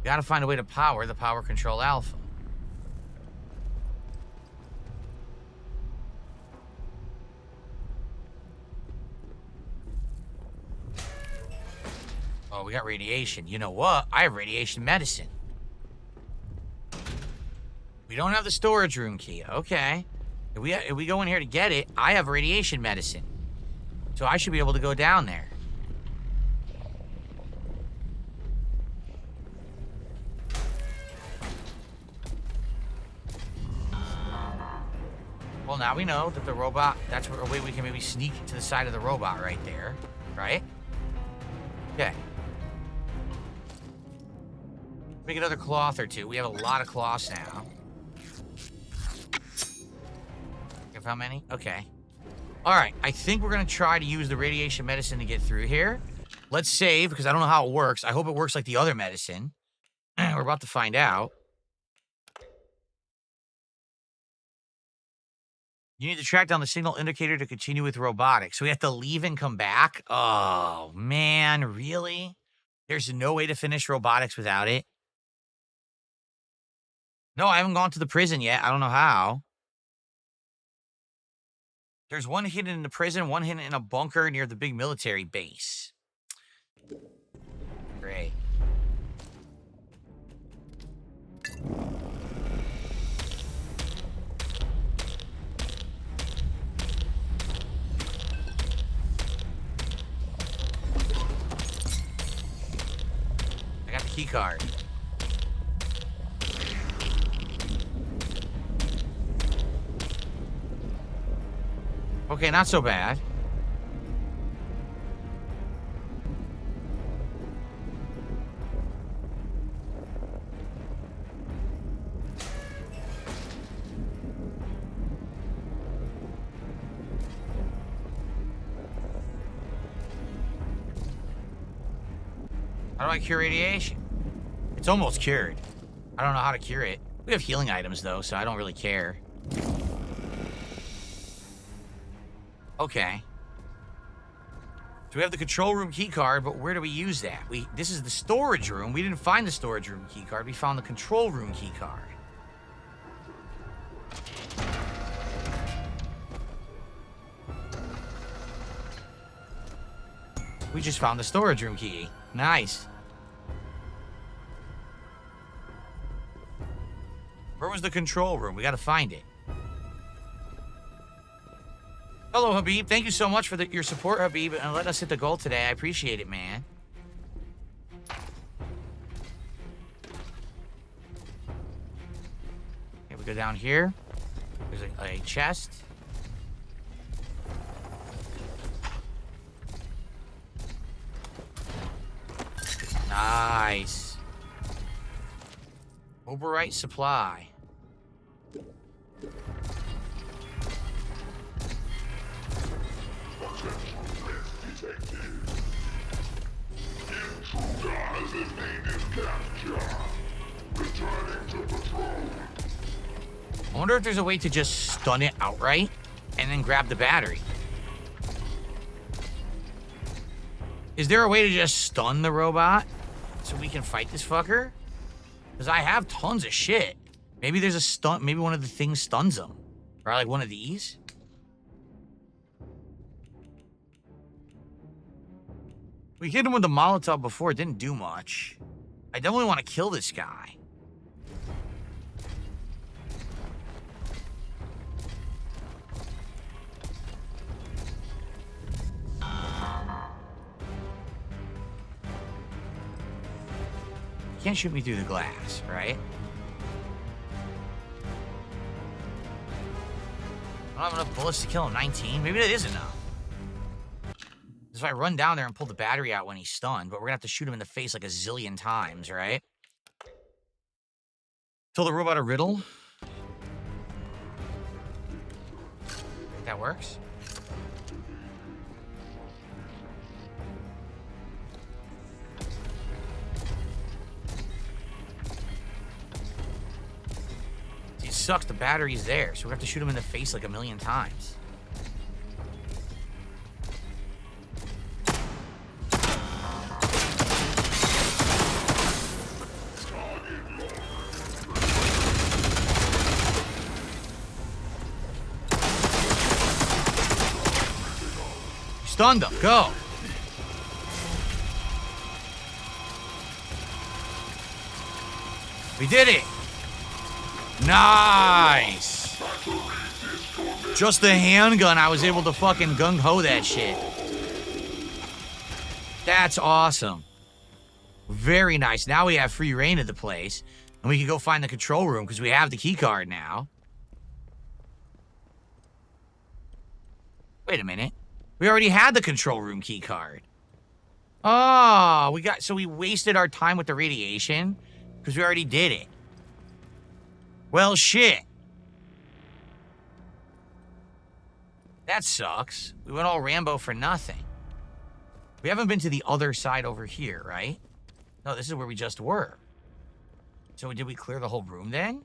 Gotta find a way to power the power control alpha. Oh, we got radiation. You know what? I have radiation medicine. We don't have the storage room key. Okay. If we go in here to get it, I have radiation medicine. So I should be able to go down there. Well, now we know that the robot, that's a way we can maybe sneak to the side of the robot right there. Right? Okay. Make another cloth or 2. We have a lot of cloths now. How many? Okay. All right, I think we're going to try to use the radiation medicine to get through here. Let's save, because I don't know how it works. I hope it works like the other medicine. We're about to find out. You need to track down the signal indicator to continue with robotics. So we have to leave and come back? Oh, man, really? There's no way to finish robotics without it? No, I haven't gone to the prison yet. I don't know how. There's one hidden in the prison, one hidden in a bunker near the big military base. Great. I got the key card. Okay, not so bad. How do I cure radiation? It's almost cured. I don't know how to cure it. We have healing items, though, so I don't really care. Okay. So we have the control room key card, but where do we use that? This is the storage room. We didn't find the storage room key card. We found the control room key card. We just found the storage room key. Nice. Where was the control room? We gotta find it. Hello, Habib. Thank you so much for your support, Habib, and let us hit the goal today. I appreciate it, man. Okay, we go down here. There's a chest. Nice. Oberite supply. I wonder if there's a way to just stun it outright and then grab the battery. Is there a way to just stun the robot so we can fight this fucker? Because I have tons of shit. Maybe there's a stun. Maybe one of the things stuns them. Or like one of these. We hit him with the Molotov before. It didn't do much. I definitely want to kill this guy. You can't shoot me through the glass, right? I don't have enough bullets to kill him. 19? Maybe that is enough. If I run down there and pull the battery out when he's stunned, but we're gonna have to shoot him in the face like a zillion times, right? Tell the robot a riddle. That works. See, it sucks. The battery's there, so we have to shoot him in the face like a million times. Stunned him. Go. We did it. Nice. Just the handgun, I was able to fucking gung-ho that shit. That's awesome. Very nice. Now we have free reign of the place. And we can go find the control room because we have the key card now. Wait a minute. We already had the control room key card. Oh, so we wasted our time with the radiation because we already did it. Well, shit. That sucks. We went all Rambo for nothing. We haven't been to the other side over here, right? No, this is where we just were. So did we clear the whole room then?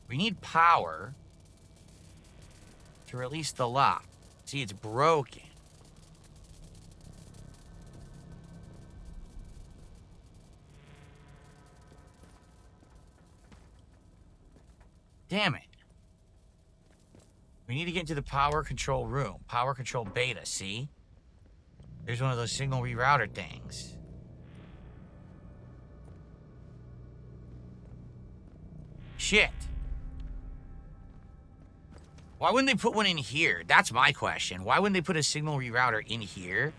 We need power to release the lock. See, it's broken. Damn it. We need to get into the power control room. Power control beta, see? There's one of those signal rerouter things. Shit. Why wouldn't they put one in here? That's my question. Why wouldn't they put a signal rerouter in here?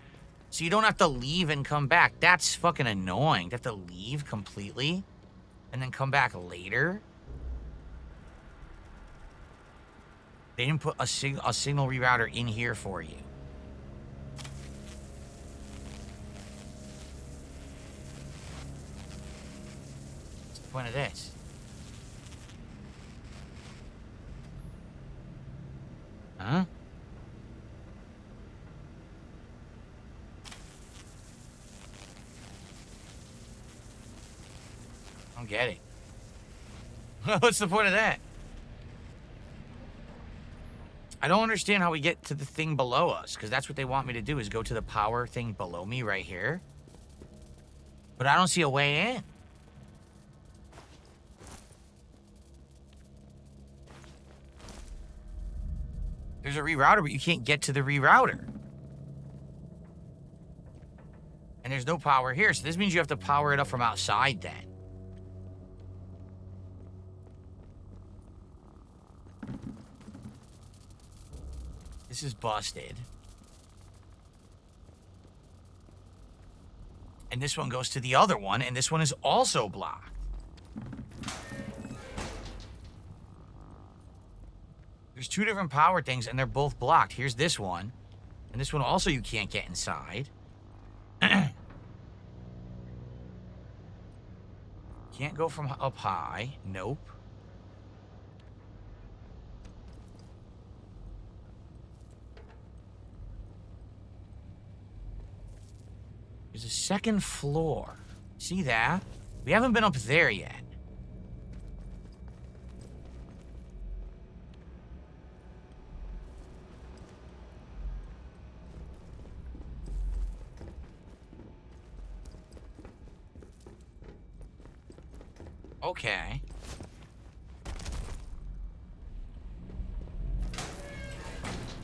So you don't have to leave and come back. That's fucking annoying. You have to leave completely and then come back later. They didn't put a signal rerouter in here for you. What's the point of this? Huh? I don't get it. What's the point of that? I don't understand how we get to the thing below us, because that's what they want me to do, is go to the power thing below me right here. But I don't see a way in. There's a rerouter, but you can't get to the rerouter. And there's no power here, so this means you have to power it up from outside then. This is busted. And this one goes to the other one, and this one is also blocked. There's two different power things, and they're both blocked. Here's this one. And this one also you can't get inside. Can't go from up high. Nope. There's a second floor. See that? We haven't been up there yet. Okay.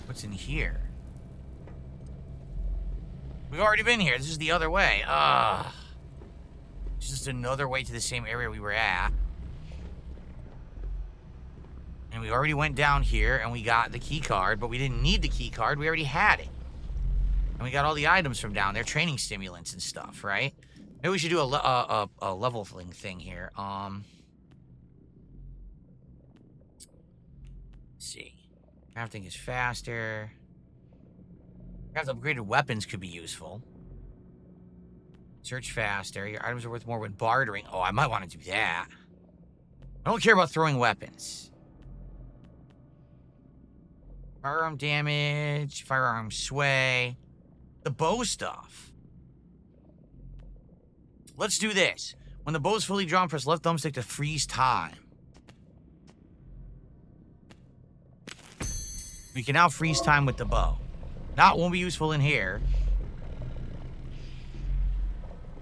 What's in here? We've already been here. This is the other way. It's just another way to the same area we were at. And we already went down here and we got the key card, but we didn't need the key card. We already had it. And we got all the items from down there, training stimulants and stuff, right? Maybe we should do a leveling thing here. Let's see. Crafting is faster. Craft upgraded weapons could be useful. Search faster. Your items are worth more when bartering. Oh, I might want to do that. I don't care about throwing weapons. Firearm damage, firearm sway. The bow stuff. Let's do this. When the bow is fully drawn, press left thumbstick to freeze time. We can now freeze time with the bow. Not won't be useful in here.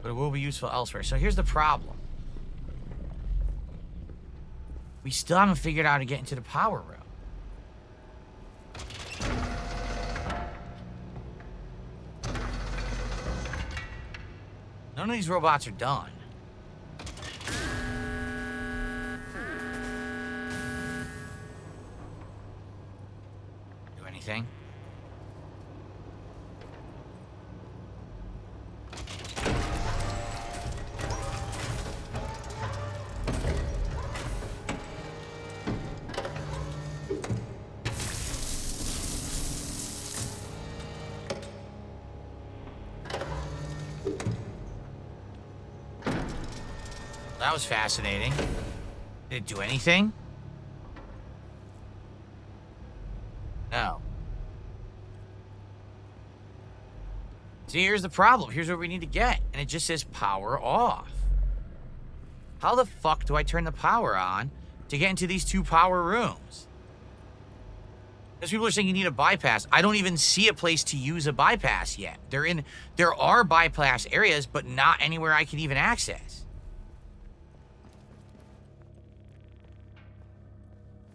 But it will be useful elsewhere. So here's the problem. We still haven't figured out how to get into the power room. None of these robots are done. Do anything? That was fascinating. Did it do anything? See, here's the problem. Here's what we need to get. And it just says power off. How the fuck do I turn the power on to get into these 2 power rooms? Because people are saying you need a bypass. I don't even see a place to use a bypass yet. There are bypass areas, but not anywhere I can even access.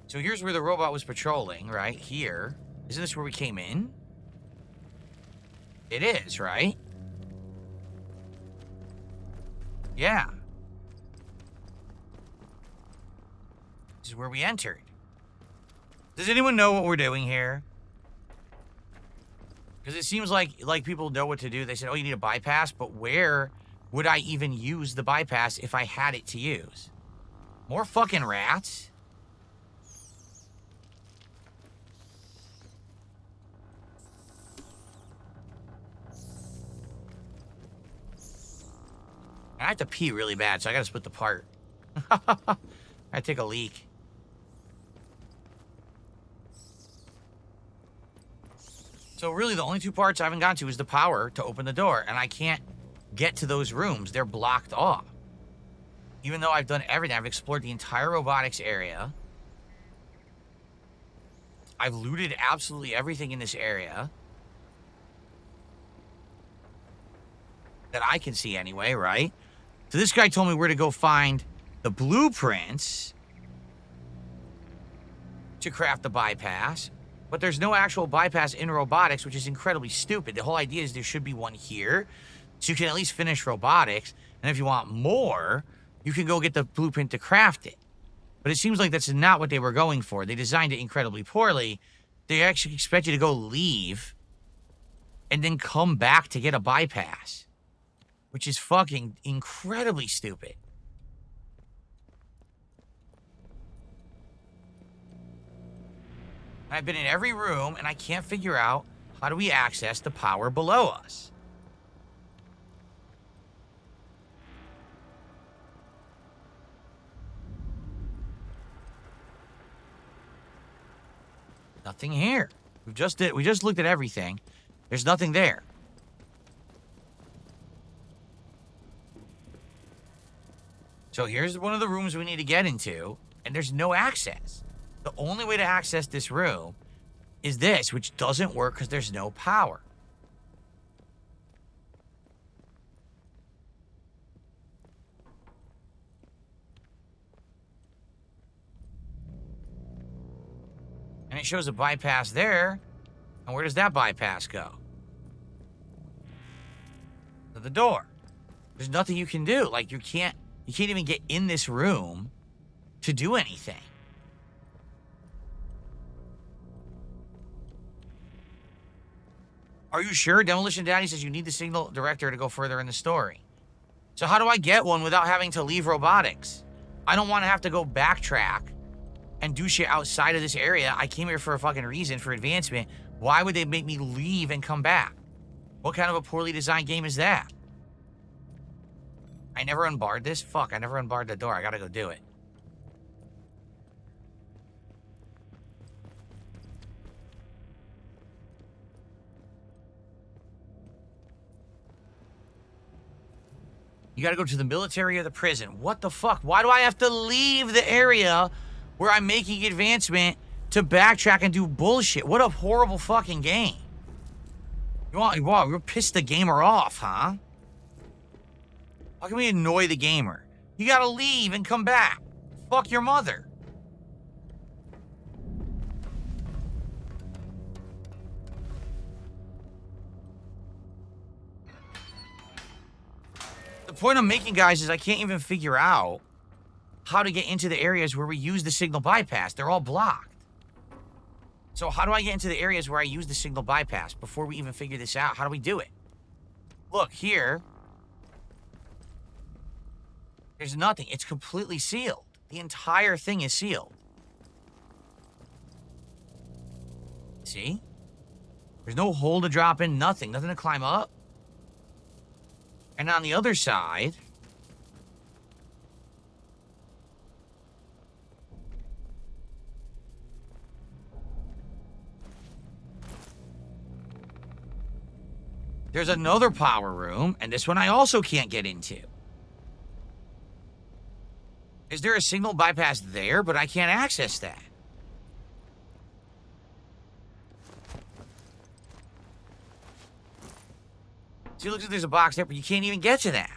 So here's where the robot was patrolling, right here. Isn't this where we came in? It is, right? Yeah. This is where we entered. Does anyone know what we're doing here? Because it seems like people know what to do. They said, oh, you need a bypass, but where would I even use the bypass if I had it to use? More fucking rats? I have to pee really bad, so I gotta split the part. I take a leak. So really, the only 2 parts I haven't gotten to is the power to open the door, and I can't get to those rooms. They're blocked off. Even though I've done everything, I've explored the entire robotics area. I've looted absolutely everything in this area. That I can see anyway, right? So this guy told me where to go find the blueprints to craft the bypass. But there's no actual bypass in robotics, which is incredibly stupid. The whole idea is there should be one here, so you can at least finish robotics. And if you want more, you can go get the blueprint to craft it. But it seems like that's not what they were going for. They designed it incredibly poorly. They actually expect you to go leave and then come back to get a bypass, which is fucking incredibly stupid. I've been in every room, and I can't figure out how do we access the power below us. Nothing here. We just looked at everything. There's nothing there. So here's one of the rooms we need to get into, and there's no access. The only way to access this room is this, which doesn't work because there's no power. And it shows a bypass there. And where does that bypass go? To the door. There's nothing you can do. Like, you can't even get in this room to do anything. Are you sure? Demolition Daddy says you need the signal director to go further in the story. So how do I get one without having to leave robotics? I don't want to have to go backtrack and do shit outside of this area. I came here for a fucking reason, for advancement. Why would they make me leave and come back? What kind of a poorly designed game is that? I never unbarred this? Fuck, I never unbarred the door. I gotta go do it. You gotta go to the military or the prison. What the fuck? Why do I have to leave the area where I'm making advancement to backtrack and do bullshit? What a horrible fucking game. You're pissed the gamer off, huh? How can we annoy the gamer? You gotta leave and come back. Fuck your mother. The point I'm making, guys, is I can't even figure out how to get into the areas where we use the signal bypass. They're all blocked. So how do I get into the areas where I use the signal bypass before we even figure this out? How do we do it? Look, here. There's nothing. It's completely sealed. The entire thing is sealed. See? There's no hole to drop in, nothing. Nothing to climb up. And on the other side, There's another power room, and this one I also can't get into. Is there a signal bypass there? But I can't access that. See, it looks like there's a box there, but you can't even get to that.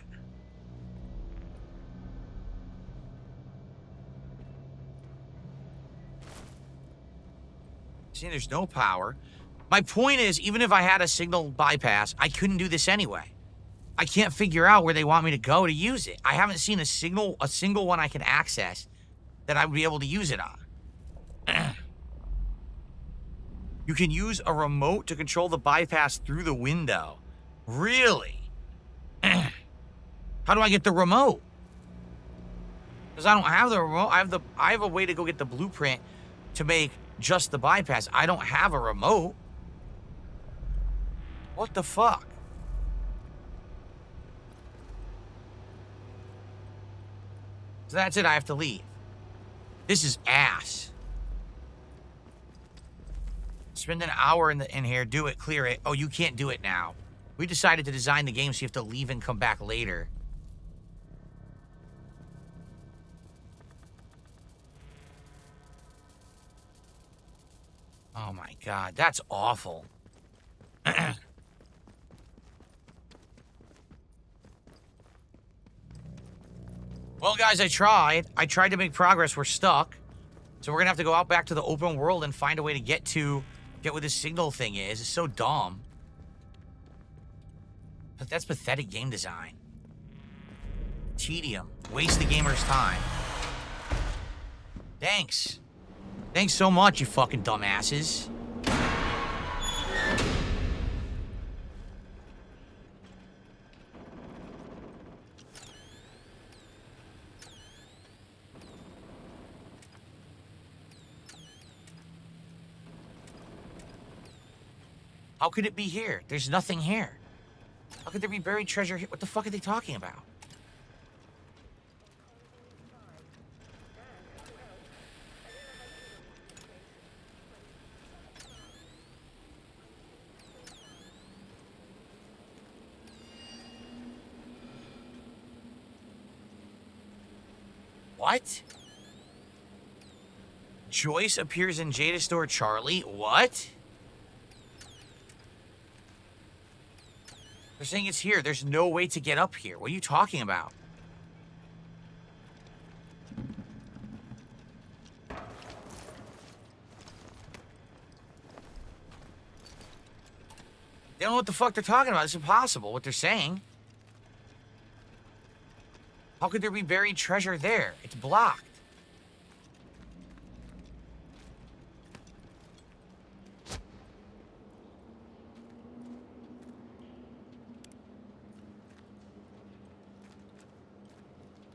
See, there's no power. My point is, even if I had a signal bypass, I couldn't do this anyway. I can't figure out where they want me to go to use it. I haven't seen a single one I can access that I would be able to use it on. You can use a remote to control the bypass through the window. Really? How do I get the remote? Because I don't have the remote. I have a way to go get the blueprint to make just the bypass. I don't have a remote. What the fuck? So that's it. I have to leave. This is ass. Spend an hour in here, do it, clear it. Oh, you can't do it now. We decided to design the game so you have to leave and come back later. Oh my god, that's awful. Well, guys, I tried. I tried to make progress. We're stuck. So we're gonna have to go out back to the open world and find a way to get what this signal thing is. It's so dumb. But that's pathetic game design. Tedium. Waste the gamer's time. Thanks. Thanks so much, you fucking dumbasses. How could it be here? There's nothing here. How could there be buried treasure here? What the fuck are they talking about? What? Joyce appears in Jada Store Charlie? What? They're saying it's here. There's no way to get up here. What are you talking about? They don't know what the fuck they're talking about. It's impossible what they're saying. How could there be buried treasure there? It's blocked.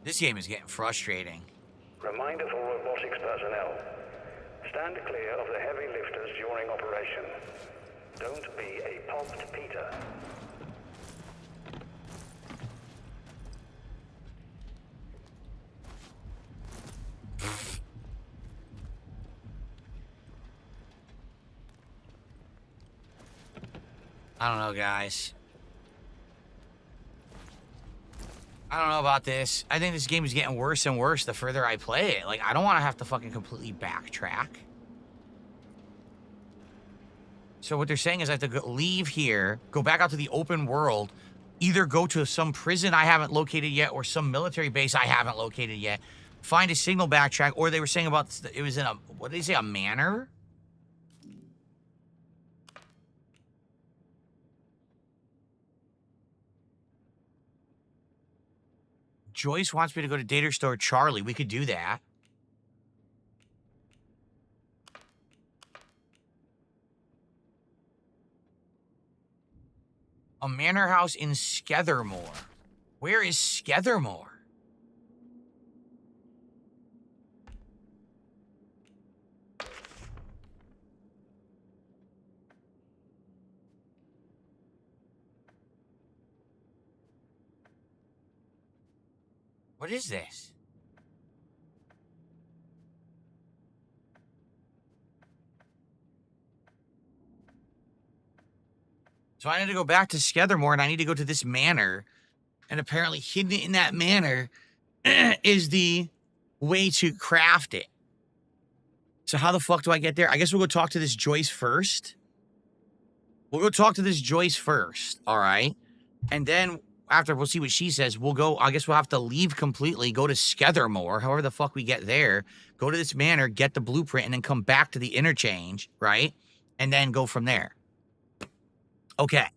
This game is getting frustrating. Reminder for robotics personnel. Stand clear of the heavy lifters during operation. Don't be a popped Peter. I don't know, guys. I don't know about this. I think this game is getting worse and worse the further I play it. Like, I don't want to have to fucking completely backtrack. So what they're saying is I have to leave here, go back out to the open world, either go to some prison I haven't located yet or some military base I haven't located yet, find a signal backtrack, or they were saying about, it was in a, what did they say, a manor? Joyce wants me to go to Data Store Charlie. We could do that. A manor house in Skethermore. Where is Skethermore? What is this? So I need to go back to Skethermore, and I need to go to this manor. And apparently hidden in that manor is the way to craft it. So how the fuck do I get there? I guess we'll go talk to this Joyce first. We'll go talk to this Joyce first, all right? And then after we'll see what she says, we'll go, I guess we'll have to leave completely, go to Skethermore, however the fuck we get there, go to this manor, get the blueprint, and then come back to the Interchange, right? And then go from there. Okay.